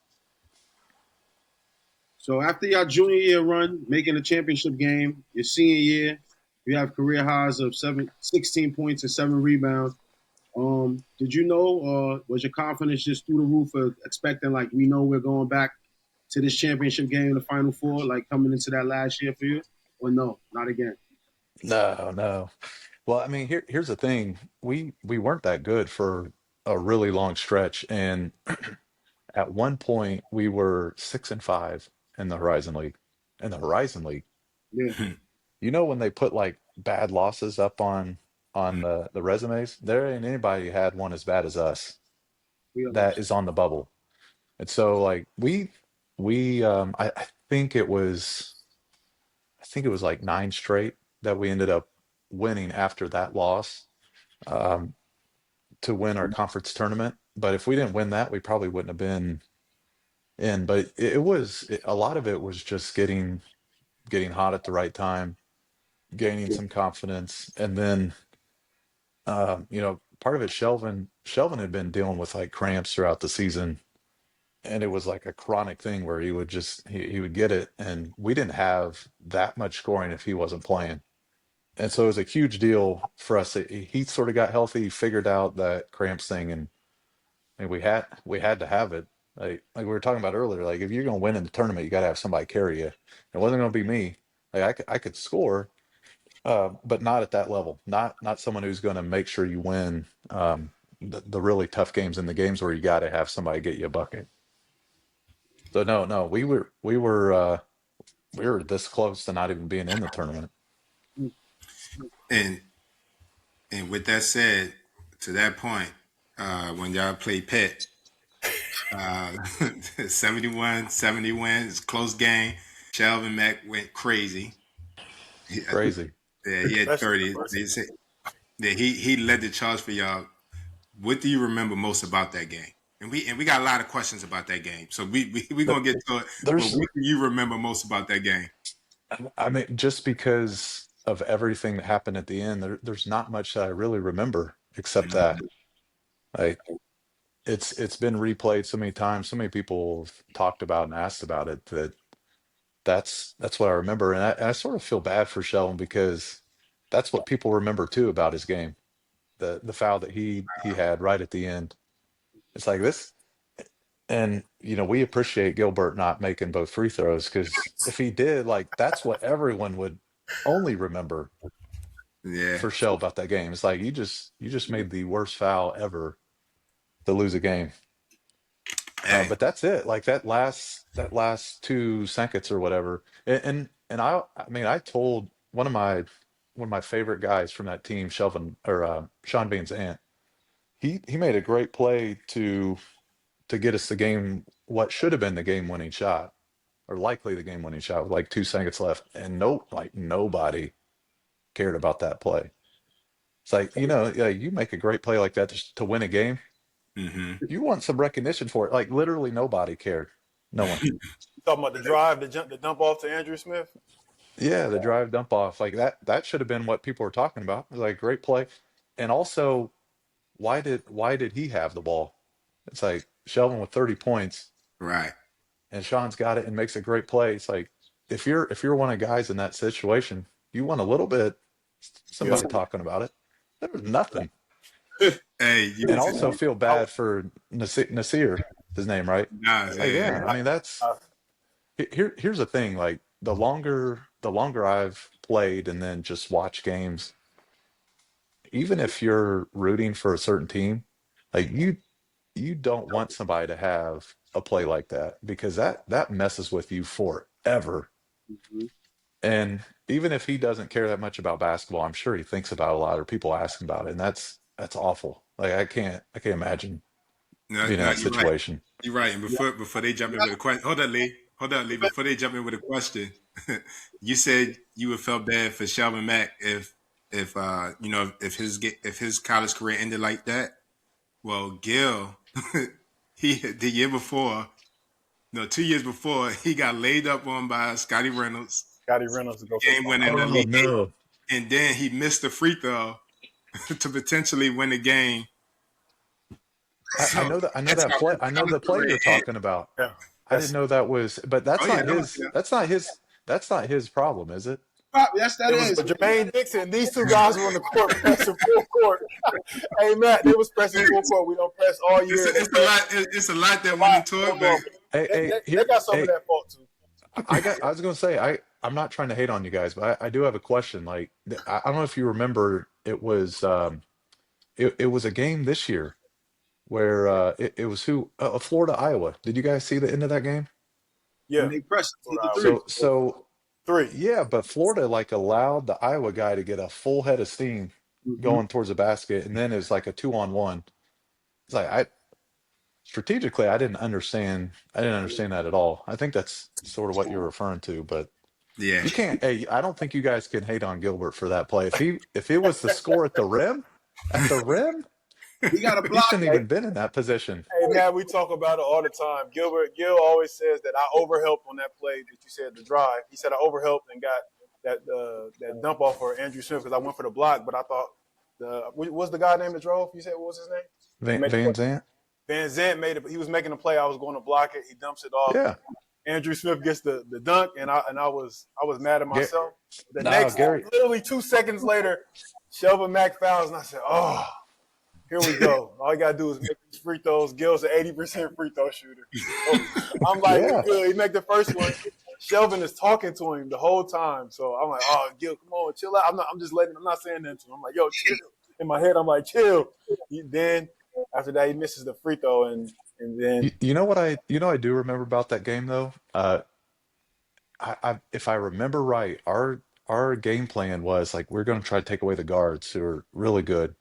D: So after your junior year run, making the championship game, your senior year, you have career highs of 16 points and 7 rebounds. Did you know, was your confidence just through the roof of expecting, like, we know we're going back to this championship game in the Final Four, like coming into that last year for you? Or no, not again?
B: No, no. Well, I mean, here's the thing. We weren't that good for a really long stretch, and at one point we were 6-5 in the Horizon League. In the Horizon League,
D: Yeah,
B: when they put like bad losses up on the resumes, there ain't anybody who had one as bad as us
D: we
B: that
D: understand.
B: is on the bubble. And so like I think it was like 9 straight that we ended up winning after that loss, um, to win our conference tournament. But if we didn't win that, we probably wouldn't have been in. But a lot of it was just getting hot at the right time, gaining some confidence, and then part of it, Shelvin had been dealing with like cramps throughout the season, and it was like a chronic thing where he would get it, and we didn't have that much scoring if he wasn't playing. And so it was a huge deal for us. He sort of got healthy, figured out that cramps thing, and we had to have it. Like we were talking about earlier, like if you're going to win in the tournament, you got to have somebody carry you. It wasn't going to be me. Like I could score, but not at that level. Not someone who's going to make sure you win, the really tough games, and the games where you got to have somebody get you a bucket. So no, no, we were this close to not even being in the tournament.
A: and and with that said, to that point, when y'all played Pitt, uh, 71-70 wins, close game. Shelvin Mack went crazy. I think,
B: Crazy.
A: yeah, he had
C: That's
A: 30.
C: impressive.
A: They say, yeah, he led the charge for y'all. What do you remember most about that game? And we got a lot of questions about that game, so we
B: Th-
A: gonna get to it. But
B: There's,
A: what do you remember most about that game?
B: I mean, just because of everything that happened at the end, there's not much that I really remember except that. Like, it's been replayed so many times, so many people have talked about and asked about it, that's what I remember. And I sort of feel bad for Sheldon, because that's what people remember too about his game. The foul that he had right at the end. It's like this, and we appreciate Gilbert not making both free throws, because if he did, like, that's what everyone would only remember.
A: Yeah.
B: for Shell about that game. It's like you just made the worst foul ever to lose a game.
A: Hey.
B: But that's it. Like that last 2 seconds or whatever. And I mean I told one of my favorite guys from that team, Shelvin or Sean Bean's aunt. He made a great play to get us the game, what should have been the game winning shot, or likely the game winning shot with like 2 seconds left. And nobody cared about that play. It's like, yeah, you make a great play like that to win a game.
A: Mm-hmm.
B: You want some recognition for it. Like literally nobody cared. No one.
C: You talking about the drive, the dump off to Andrew Smith?
B: Yeah, the drive dump off. Like that should have been what people were talking about. It was like great play. And also, why did he have the ball? It's like Shelvin with 30 points
A: Right.
B: and Sean's got it and makes a great play. It's like if you're one of the guys in that situation, you want a little bit somebody talking about it. There was nothing.
A: Hey, you
B: And also feel bad for Nasir, his name, right?
A: nah,
B: It's like, yeah, I mean here's the thing, like the longer I've played and then just watch games, even if you're rooting for a certain team, like you don't want somebody to have a play like that because that messes with you forever.
D: Mhm.
B: And even if he doesn't care that much about basketball, I'm sure he thinks about it a lot or people ask him about it. And that's awful. Like I can't imagine
A: no,
B: being in
A: no,
B: that
A: you're right.
B: situation.
A: You're right. And before they jump in with a question, hold on, Lee. Hold on, Lee. Before they jump in with a question, you said you would felt bad for Shelvin Mack if if his college career ended like that. Well, Gil, the year before, no, 2 years before, he got laid up on by Scotty Reynolds,
C: Scotty Reynolds to go
A: game winning
B: Oh
A: elite,
B: no.
A: and then he missed the free throw to potentially win the game.
B: I know that play. I know the play you're talking about.
C: Yeah.
B: I didn't know that was, but that's
A: Oh, yeah,
B: not
A: that
B: his.
A: was- yeah.
B: That's not his problem, is it?
D: Yes, that
C: It was
D: is.
C: Jermaine Dixon. These two guys were on the court pressing full court. Hey, Matt, they was pressing full court. We don't press all year.
A: It's a lot that went into it, but
C: They got some of that fault too.
B: I was going to say, I'm not trying to hate on you guys, but I do have a question. Like, I don't know if you remember, it was a game this year where it was Florida, Iowa. Did you guys see the end of that game?
C: Yeah.
D: And they pressed to the three.
B: So
C: Three.
B: yeah, but Florida like allowed the Iowa guy to get a full head of steam
D: Mhm.
B: going towards the basket, and then it was like a 2-on-1. It's like strategically I didn't understand that at all. I think that's sort of what you're referring to, but
A: yeah.
B: you can't. Hey, I don't think you guys can hate on Gilbert for that play. If it was the score at the rim,
D: He got a
B: he
D: block.
B: shouldn't even been in that position.
C: Hey, man, we talk about it all the time. Gil always says that I overhelped on that play that you said, the drive. He said I overhelped and got that dump off for Andrew Smith because I went for the block, but I thought what's the guy name that drove? You said what was his name?
B: Van Zant.
C: Van Zant made it. He was making a play. I was going to block it. He dumps it off.
B: Yeah.
C: Andrew Smith gets the dunk, and I was mad at myself.
B: Gary.
C: Literally 2 seconds later, Shelvin Mack fouls, and I said, "Oh, here we go. All you gotta do is make these free throws." Gil's an 80% free throw shooter. So I'm like,
B: Yeah.
C: good. He make the first one. Shelvin is talking to him the whole time, so I'm like, "Oh, Gil, come on, chill out." I'm not saying that to him. I'm like, "Yo, chill." In my head, I'm like, "Chill." Then after that, he misses the free throw, and then
B: You know what I do remember about that game though? If I remember right, our game plan was like we're going to try to take away the guards who are really good,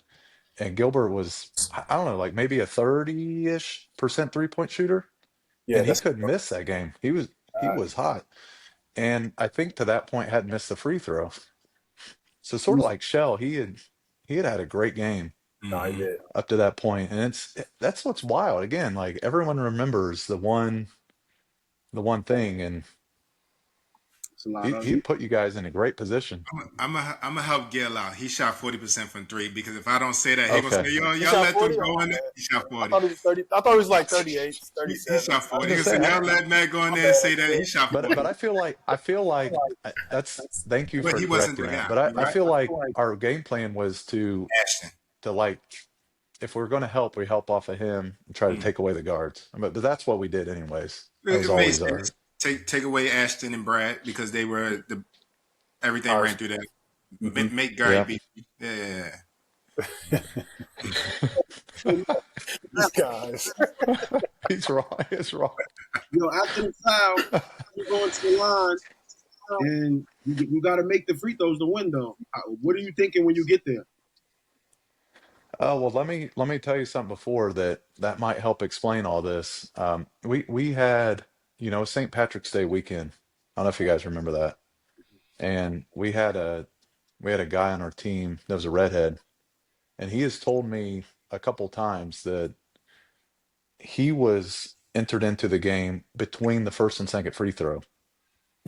B: and Gilbert was I don't know like maybe a 30-ish% 3-point shooter,
C: yeah,
B: and he
C: that's
B: couldn't miss that game. He was hot, and I think to that point hadn't missed the free throw. So sort of like Shell, he had a great game
C: no, he did.
B: up to that point, and that's what's wild. Again, like everyone remembers the one thing, and
D: It's a lot of
B: he put you guys in a great position.
A: I'm gonna help Gil out. He shot 40% from three because if I don't say that, he gonna
B: Okay.
A: say, "Y'all
C: He shot
A: let them
C: 40?
A: go in there."
C: Oh,
A: He shot
C: I
A: 40.
C: thought it was 30. I thought it was like 38,
A: He
C: 37.
A: shot 40. He
B: I was
A: gonna
B: gonna
A: say,
B: say,
A: "Y'all let Matt go in there and say that." He shot 40.
B: But I feel like that's thank you
A: But
B: for
A: he wasn't
B: correcting
A: the
B: that.
A: guy,
B: But I
A: right?
B: feel like our game plan was to
A: Ashton.
B: like if we're going to help, we help off of him and try to take away the guards. But that's what we did anyways. That was always
A: Basically,
B: our
A: take away Ashton and Brad because they were everything ran through that. Make Gary
B: Yeah.
A: beat you. Yeah.
C: These guys.
B: He's wrong. He's wrong.
D: After the foul, you go into the line and you got to make the free throws to win, though. What are you thinking when you get there?
B: Oh, well, let me tell you something before that might help explain all this. We had, St. Patrick's Day weekend. I don't know if you guys remember that. And we had a guy on our team that was a redhead, and he has told me a couple times that he was entered into the game between the first and second free throw.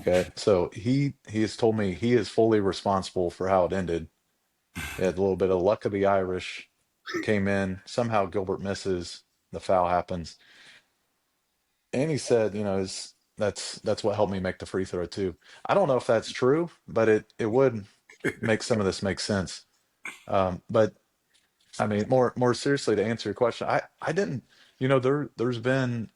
B: Okay, so he has told me he is fully responsible for how it ended. He had a little bit of luck of the Irish. Came in somehow. Gilbert misses. The foul happens, and he said, that's what helped me make the free throw too. I don't know if that's true, but it would make some of this make sense. But I mean, more seriously, to answer your question, I didn't, there's been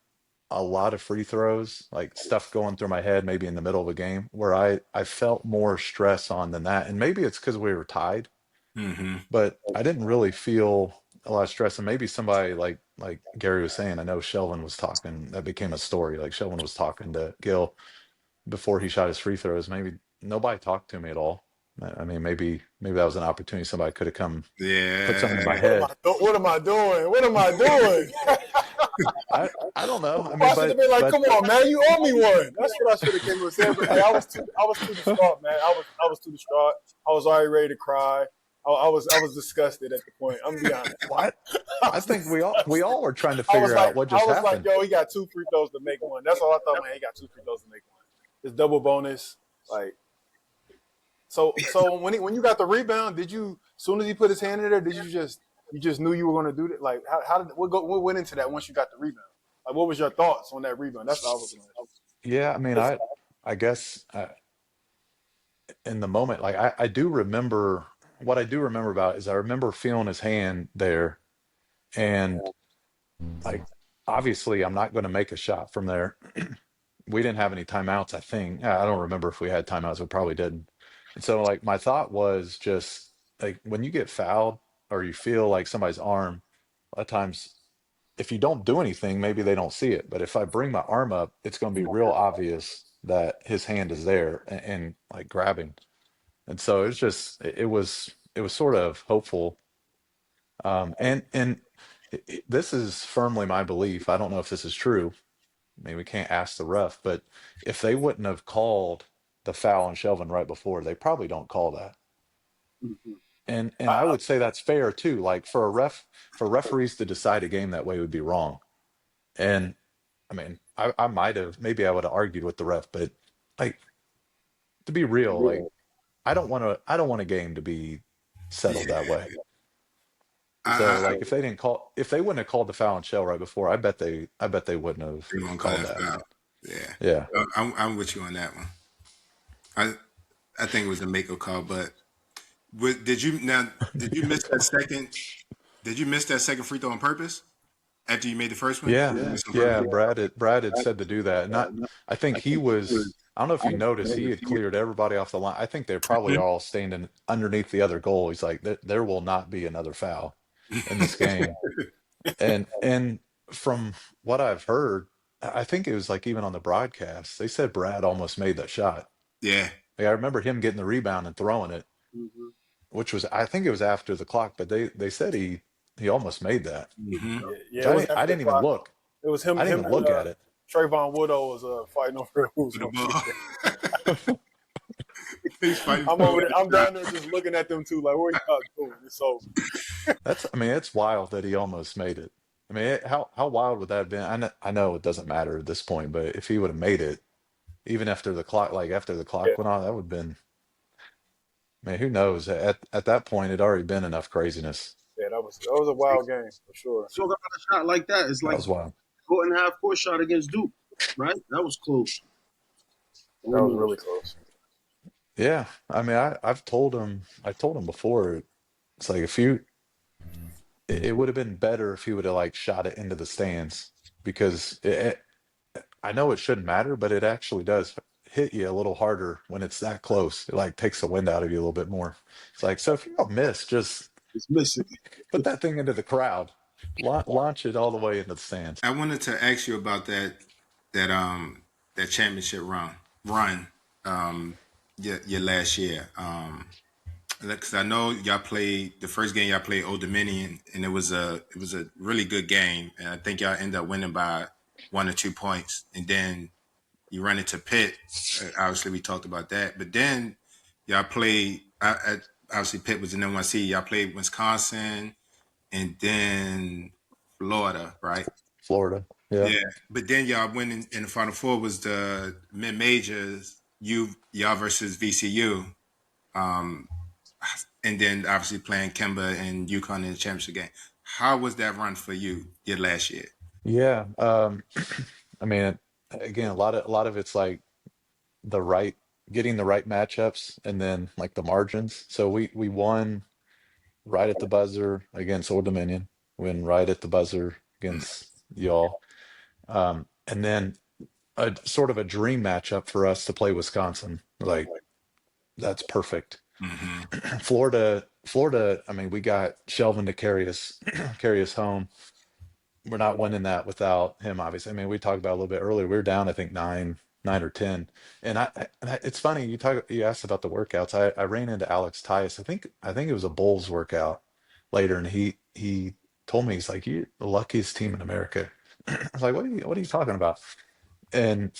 B: a lot of free throws, like stuff going through my head, maybe in the middle of a game, where I felt more stress on than that, and maybe it's because we were tied,
A: Mm-hmm.
B: but I didn't really feel a lot of stress. And maybe somebody like Gary was saying, I know Shelvin was talking, that became a story. Like Shelvin was talking to Gil before he shot his free throws. Maybe nobody talked to me at all. I mean, maybe that was an opportunity. Somebody could have come put something in my
A: Yeah.
B: head.
C: What am I doing? What am I doing?
B: I don't know. I mean,
C: I should have been like,
B: but
C: "Come on, man, you owe me one." That's what I should have came and said. But hey, I was too distraught, man. I was too distraught. I was already ready to cry. I was disgusted at the point. I'm gonna be honest.
B: I think we all were trying to figure out what just
C: I was
B: happened.
C: like, yo, he got 2 free throws to make one. That's all I thought, man. He got 2 free throws to make one. It's double bonus. Like, so when you got the rebound, did you, as soon as he put his hand in there, did you just knew you were going to do that? Like, what went into that once you got the rebound? Like, what was your thoughts on that rebound? That's what I was going to.
B: Yeah, I mean, I guess in the moment, like I do remember what I do remember about it is I remember feeling his hand there, and like obviously I'm not going to make a shot from there. We didn't have any timeouts, I think. I don't remember if we had timeouts. We probably didn't. And so like my thought was just like when you get fouled or you feel like somebody's arm, a lot of times if you don't do anything, maybe they don't see it. But if I bring my arm up, it's going to be real obvious that his hand is there and like grabbing. And so it's just it was sort of hopeful. And this is firmly my belief. I don't know if this is true. I mean, we can't ask the ref, but if they wouldn't have called the foul on Shelvin right before, they probably don't call that.
D: Mhm.
B: And I would say that's fair too. Like for referees to decide a game that way would be wrong. And I mean, I might have maybe I would have argued with the ref, but like to be real, like I don't want a game to be settled that way. So
A: I
B: like if they wouldn't have called the foul on Shell right before, I bet they wouldn't have
A: you won't call
B: called
A: that
B: that.
A: foul. Yeah.
B: Yeah.
A: I'm with you on that one. I think it was a Mako call, but did you miss that second? Did you miss that second free throw on purpose after you made the first one?
B: Yeah,
A: Did you miss on
B: yeah.
A: purpose?
B: Brad had said to do that. Not, I think he was. I don't know if you noticed, he had cleared everybody off the line. I think they're probably all standing underneath the other goal. He's like, there will not be another foul in this game. And from what I've heard, I think it was like even on the broadcast, they said Brad almost made that shot.
A: Yeah.
B: Like, I remember him getting the rebound and throwing it,
D: Mhm.
B: which was I think it was after the clock, but they said he almost made that.
A: Mm-hmm.
B: Which
C: Yeah, it was
B: I
C: after the
B: didn't even
C: clock.
B: look.
C: It was him.
B: I didn't
C: Him
B: even
C: and
B: look at it.
C: Trayvon Woodall was fighting over who's
A: For the
C: going to
A: ball.
C: shoot.
A: He's fighting
C: I'm
A: for
C: over there. I'm
A: it.
C: down there just looking at them too, like, what are y'all doing? It's over.
B: I mean, it's wild that he almost made it. I mean, how wild would that have been? I know it doesn't matter at this point, but if he would have made it, even after the clock, like after the
C: Yeah,
B: clock went on, that would have been, man, who knows? At that point, it'd already been enough craziness.
C: yeah, that was a wild game for sure.
D: So about a shot like that, it's
B: That
D: like
B: was wild.
D: court and half court shot against Duke, right? That was close.
C: That was really close.
B: Yeah, I mean, I told him before. It's like it would have been better if he would have like shot it into the stands because I know it shouldn't matter, but it actually does. hit you a little harder when it's that close. It like takes the wind out of you a little bit more. It's like, so if you don't miss, just
D: It's missing.
B: put that thing into the crowd, launch it all the way into the stands.
A: I wanted to ask you about that championship run your last year. Because I know y'all played the first game. Y'all played Old Dominion, and it was a really good game. And I think y'all ended up winning by 1 or 2 points. And then you run into Pitt. Obviously, we talked about that. But then y'all played. Obviously, Pitt was the number 1 seed. Y'all played Wisconsin, and then Florida, right?
B: Florida, yeah.
A: But then y'all went in the Final Four was the mid majors. Y'all versus VCU. And then obviously playing Kemba and UConn in the championship game. How was that run for you your last year?
B: Yeah. I mean, again, a lot of it's like getting the right matchups and then like the margins. So we won right at the buzzer against Old Dominion, win right at the buzzer against y'all. And then a sort of a dream matchup for us to play Wisconsin. Like that's perfect.
A: Mm-hmm.
B: Florida, I mean, we got Shelvin to carry us home. We're not winning that without him, obviously. I mean, we talked about it a little bit earlier. We were down, I think, nine or 10. And it's funny, you asked about the workouts. I ran into Alex Tice. I think it was a Bulls workout later, and he told me, he's like, "You're the luckiest team in America." I was like, what are you talking about? And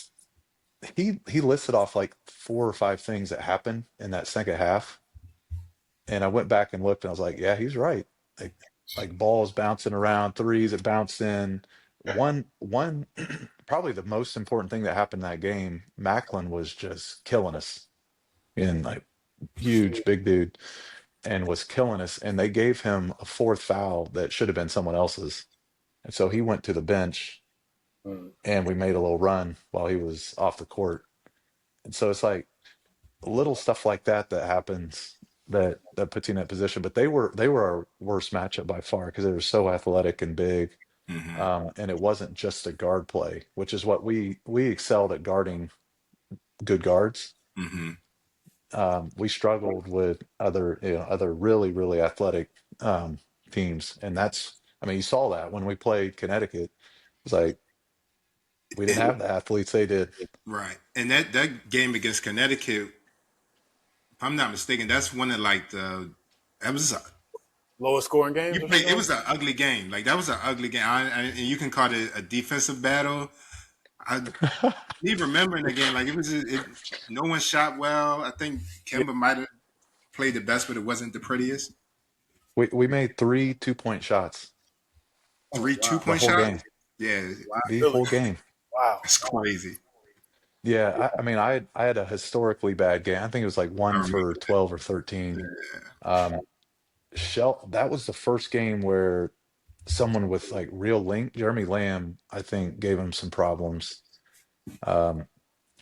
B: he listed off like 4 or 5 things that happened in that second half. And I went back and looked, and I was like, yeah, he's right. Like balls bouncing around, threes that bounced in. One probably the most important thing that happened in that game, Macklin was just killing us, and like huge big dude, and was killing us. And they gave him a 4th foul that should have been someone else's. And so he went to the bench, and we made a little run while he was off the court. And so it's like little stuff like that happens that puts you in that position. But they were our worst matchup by far because they were so athletic and big.
A: Mm-hmm.
B: And it wasn't just a guard play, which is what we excelled at, guarding good guards.
A: Mm-hmm.
B: We struggled with other really really athletic teams, and I mean, you saw that when we played Connecticut. It's like we didn't have the athletes they did.
A: Right. And that game against Connecticut, if I'm not mistaken, that's one of like that was
C: Lowest scoring games.
A: it was an ugly game. Like that was an ugly game. And you can call it a defensive battle. I need remembering again, like no one shot well. I think Kemba might have played the best, but it wasn't the prettiest.
B: We made 3 2-point shots.
A: 3
B: The
A: 2-point
B: whole
A: shots.
B: game.
A: Yeah,
B: The whole game.
C: Wow.
A: that's crazy.
B: Yeah, I mean, I had a historically bad game. I think it was like 1 for 12 or 13. That was the first game where someone with like real length, Jeremy Lamb, I think, gave him some problems. So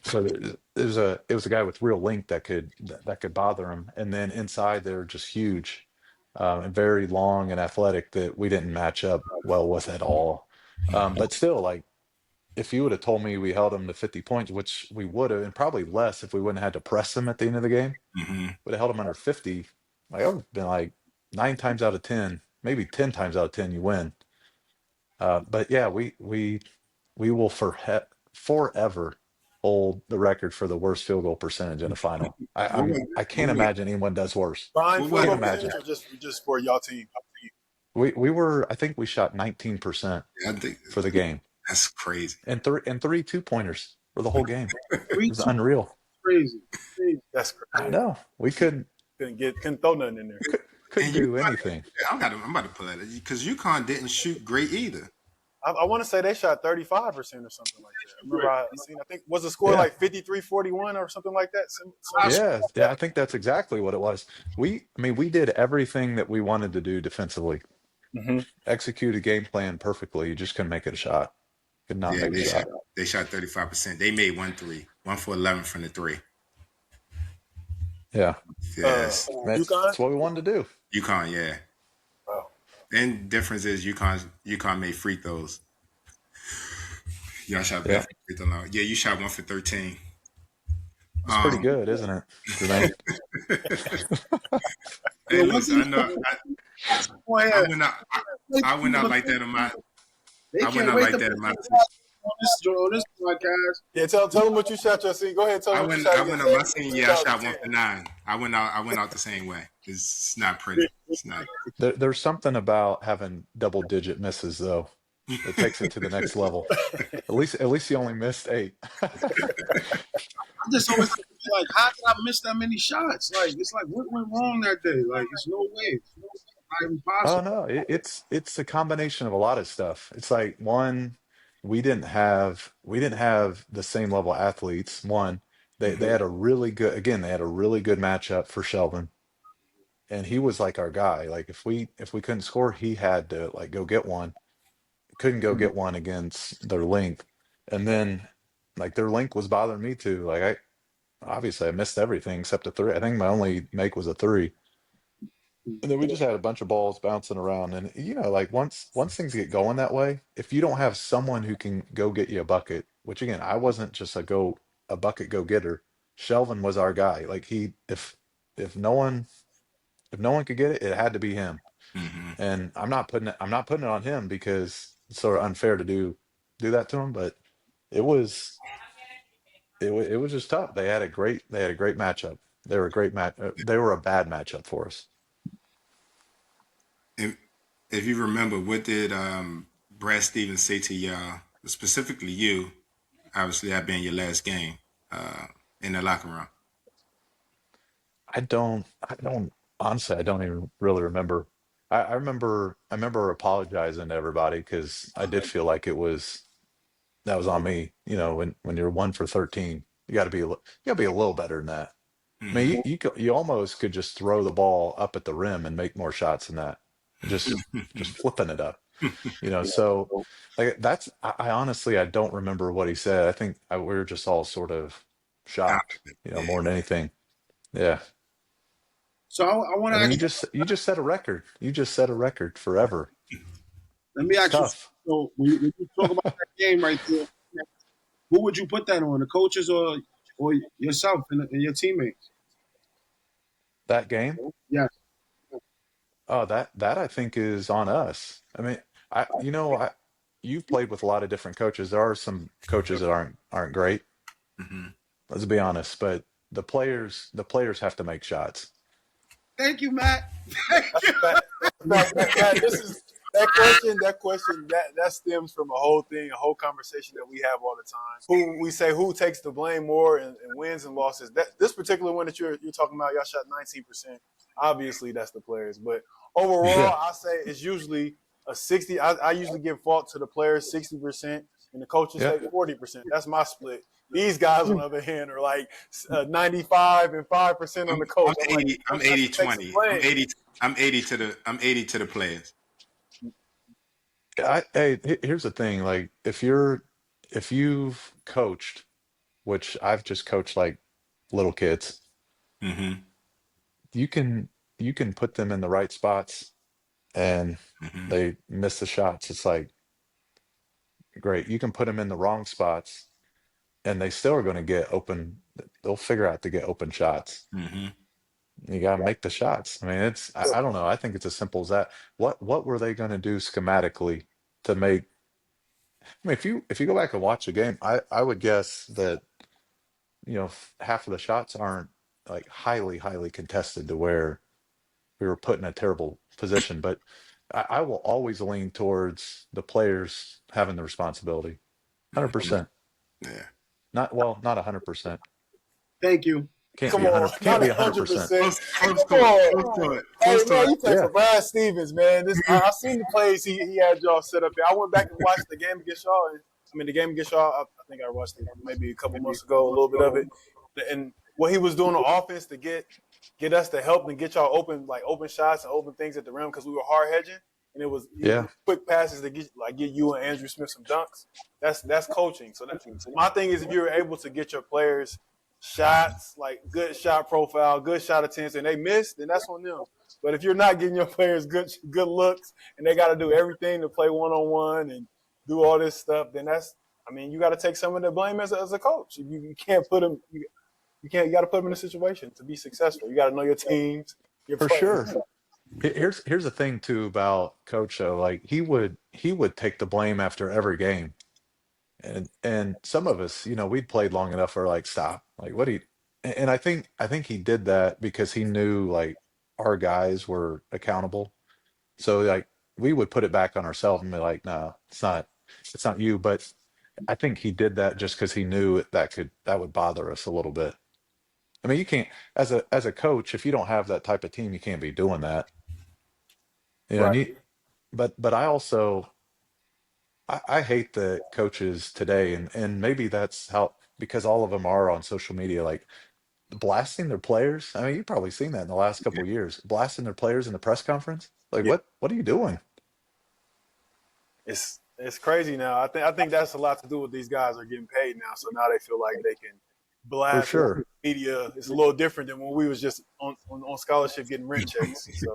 B: it was a guy with real length that could bother him, and then inside they're just huge, and very long and athletic that we didn't match up well with at all. But still, like, if you would have told me we held them to 50 points, which we would have, and probably less if we wouldn't have had to press them at the end of the game,
A: Mm-hmm.
B: would have held them under 50. Like, I would have been like 9 times out of 10, maybe 10 times out of 10, you win. But yeah, we will forever hold the record for the worst field goal percentage in a final. I can't imagine anyone does worse.
C: Fine
A: Well,
C: field goal
B: imagine.
C: percentage or just for y'all team?
B: I think we shot 19%
A: I think
B: for the game,
A: that's crazy.
B: and 3 2-pointers for the whole game. It
D: 3
B: was unreal.
D: crazy.
C: That's
B: I
C: crazy.
B: know we couldn't
C: Couldn't throw nothing in there.
B: couldn't do anything.
A: I'm about to pull that because UConn didn't shoot great either.
C: I want to say they shot 35% or something like that. Remember I think was the score
B: Yeah.
C: like 53-41 or something like that?
B: Yeah, I think that's exactly what it was. We did everything that we wanted to do defensively.
C: Mm-hmm.
B: Execute a game plan perfectly. You just couldn't make it a shot. Could not make a shot.
A: They shot 35%. They made 1 3, 1 for 11 from the 3.
B: Yeah,
A: Yes,
B: that's what we wanted to do.
A: UConn. Yeah.
C: Wow.
A: And difference is UConn made free throws. Y'all shot bad free throw line. Yeah, you shot 1 for 13.
B: It's pretty good, isn't it, Jermaine?
A: Hey,
D: What's
A: listen, I know
D: Go ahead.
A: I went out like that in my
D: They
A: I went
D: can't
A: out
D: wait
A: like
D: to
A: that
D: put
A: in my
D: on this podcast.
C: Yeah, tell them what you shot your scene. Go ahead, tell them what you shot
A: I
C: against
A: went out my senior year. I shot
C: 2010.
A: 1 for 9. I went out the same way. It's not pretty. It's not.
B: There's something about having double-digit misses, though. It takes it to the next level. At least he only missed 8.
D: I'm just always like, how did I miss that many shots? Like, it's like, what went wrong that day? Like, it's no way. It's not even
B: Oh
D: possible.
B: no, it's a combination of a lot of stuff. It's like one, we didn't have the same level of athletes. One, they
A: Mhm.
B: had a really good again, they had a really good matchup for Shelvin, and he was like our guy. Like if we couldn't score, he had to like go get one. Couldn't go get one against their length, and then like their length was bothering me too. Like obviously I missed everything except a three. I think my only make was a three. And then we just had a bunch of balls bouncing around. And you know, like once things get going that way, if you don't have someone who can go get you a bucket, which again, I wasn't just a bucket go getter. Shelvin was our guy. Like if no one if no one could get it, it had to be him.
A: Mhm.
B: And I'm not putting it on him because it's sort of unfair to do that to him, but it was it was just tough. They had a great matchup. They were a great match. They were a bad matchup for us.
A: If, if you remember, what did Brad Stevens say to y'all, specifically you? Obviously, that being your last game uh, in the locker room.
B: I don't, honestly, I don't even really remember. I remember apologizing to everybody because I did feel like that was on me. You know, when you're 1 for 13, you got to you got to be a little better than that. I mean,
A: Mhm.
B: you almost could just throw the ball up at the rim and make more shots than that. Just flipping it up, you know. So like I honestly I don't remember what he said. I think we were just all sort of shocked, you know,
A: Yeah.
B: more than anything. Yeah.
D: So I want
B: I
D: to
B: mean,
D: ask
B: you just set a record. You just set a record forever.
D: let me
B: It's
D: ask you,
B: tough.
D: so when you talk about that game right there, who would you put that on? The coaches or yourself and your teammates?
B: That game.
D: Yes.
B: Oh, that I think is on us. I mean, you've played with a lot of different coaches. There are some coaches that aren't great.
A: Mhm.
B: Let's be honest, but the players have to make shots.
D: Thank you, Matt. Thank
C: That's
D: you.
C: a fact. That's a fact. Matt, this is that stems from a whole thing, a whole conversation that we have all the time. Who takes the blame more in wins and losses. That this particular one that you're talking about, y'all shot 19%. Obviously, that's the players, but
B: Yeah.
C: overall, I say it's usually a 60. I usually give fault to the players 60%, and the coaches
B: Yeah.
C: say 40%. That's my split. These guys, on the other hand, are like 95 and 5% on the
A: I'm
C: coach. I'm like,
A: 80.
C: the
A: I'm
C: coach has
A: 80
C: to take some
A: 20.
C: blame.
A: I'm 80 to the players.
B: Here's the thing. Like, if you've coached, which I've just coached like little kids,
A: Mhm.
B: you can put them in the right spots and
A: Mhm.
B: they miss the shots. It's like great. You can put them in the wrong spots and they still are going to get open. They'll figure out to get open shots.
A: Mhm.
B: You got to make the shots. I mean, I don't know. I think it's as simple as that. What were they going to do schematically to make? I mean, if you go back and watch the game, I would guess that you know half of the shots aren't like highly contested to where we were put in a terrible position. But I will always lean towards the players having the responsibility. 100%.
A: Yeah.
B: Not 100%.
D: Thank you.
B: Can't
C: Come
B: be
C: on,
B: 100. Can't
C: not
B: be 100%.
C: 100%.
A: Close
C: Come
A: to it.
C: on.
A: Close to it.
C: Hey
A: Close to
C: man,
A: it.
C: you play
B: Yeah.
C: for Brad Stevens, man. I seen the plays he had y'all set up there. I went back and watched the game against y'all. The game against y'all. I think I watched it maybe a couple months ago, a little bit of it, and what he was doing on offense to get us to help and get y'all open shots and open things at the rim because we were hard hedging, and it was
B: Yeah.
C: quick passes to get you and Andrew Smith some dunks. That's coaching. So my thing is if you're able to get your players shots, like good shot profile, good shot attempts, and they miss, then that's on them. But if you're not getting your players good looks and they got to do everything to play one-on-one and do all this stuff, then you got to take some of the blame as a coach. You can't put them. You got to put them in a situation to be successful. You got to know your teams, your
B: For
C: players.
B: sure. Here's the thing too about Coach though. Like he would take the blame after every game. And some of us, we'd played long enough for like stop. Like what he and I think he did that because he knew like our guys were accountable. So like we would put it back on ourselves and be like, no, it's not you. But I think he did that just because he knew that would bother us a little bit. I mean, you can't as a coach, if you don't have that type of team, you can't be doing that. And
C: Right.
B: but I also I hate the coaches today, and maybe that's how because all of them are on social media, like blasting their players. I mean, you've probably seen that in the last couple of years, blasting their players in the press conference. Like,
C: Yeah.
B: what are you doing?
C: It's crazy now. I think that's a lot to do with these guys are getting paid now, so now they feel like they can
B: For
C: blast
B: sure.
C: media. It's a little different than when we was just on scholarship getting rent checks. So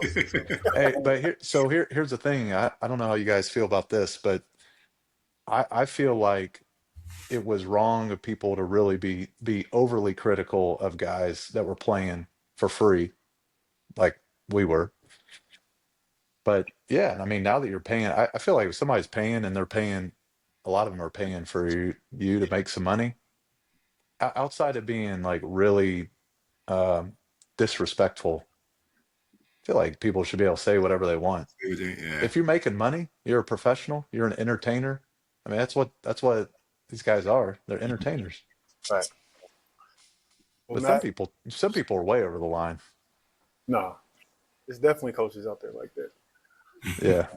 B: Hey, but here's the thing. I don't know how you guys feel about this, but I feel like it was wrong of people to really be overly critical of guys that were playing for free, like we were. But yeah, I mean, now that you're paying, I feel like if somebody's paying and they're paying, a lot of them are paying for you to make some money. Outside of being like really um, disrespectful, I feel like people should be able to say whatever they want.
A: Yeah.
B: If you're making money, you're a professional, you're an entertainer. I mean, that's what these guys are. They're entertainers.
C: right. Well,
B: But some
C: Matt,
B: people are way over the line.
C: no, there's definitely coaches out there like that.
B: Yeah.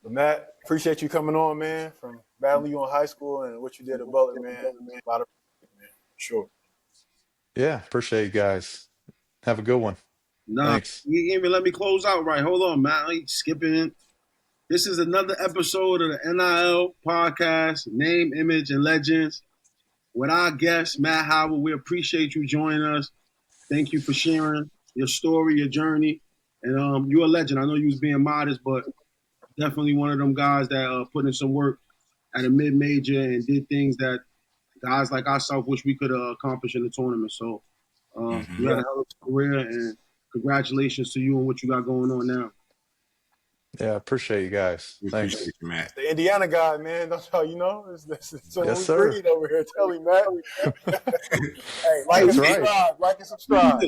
C: But Matt, appreciate you coming on, man. From battling you in high school and what you did at Butler, man. A lot of man, sure.
B: Yeah. Appreciate you guys. Have a good one.
D: Nah,
B: Thanks.
D: you didn't even let me close out right. Hold on, man. I ain't skipping. This is another episode of the NIL Podcast, Name, Image, and Legends. With our guest, Matt Howard, we appreciate you joining us. Thank you for sharing your story, your journey. And you're a legend. I know you was being modest, but definitely one of them guys that put in some work at a mid-major and did things that guys like ourselves wish we could accomplish in the tournament. So you had a hell of a career, and congratulations to you on what you got going on now.
B: Yeah. Appreciate you guys.
A: We
B: Thanks.
A: appreciate you, Matt.
C: The Indiana guy, man. Don't y'all, so
B: Yes,
C: we
B: sir.
C: breed over here. Tell him, Matt. Hey, like and
B: That's right.
C: subscribe. Like and subscribe.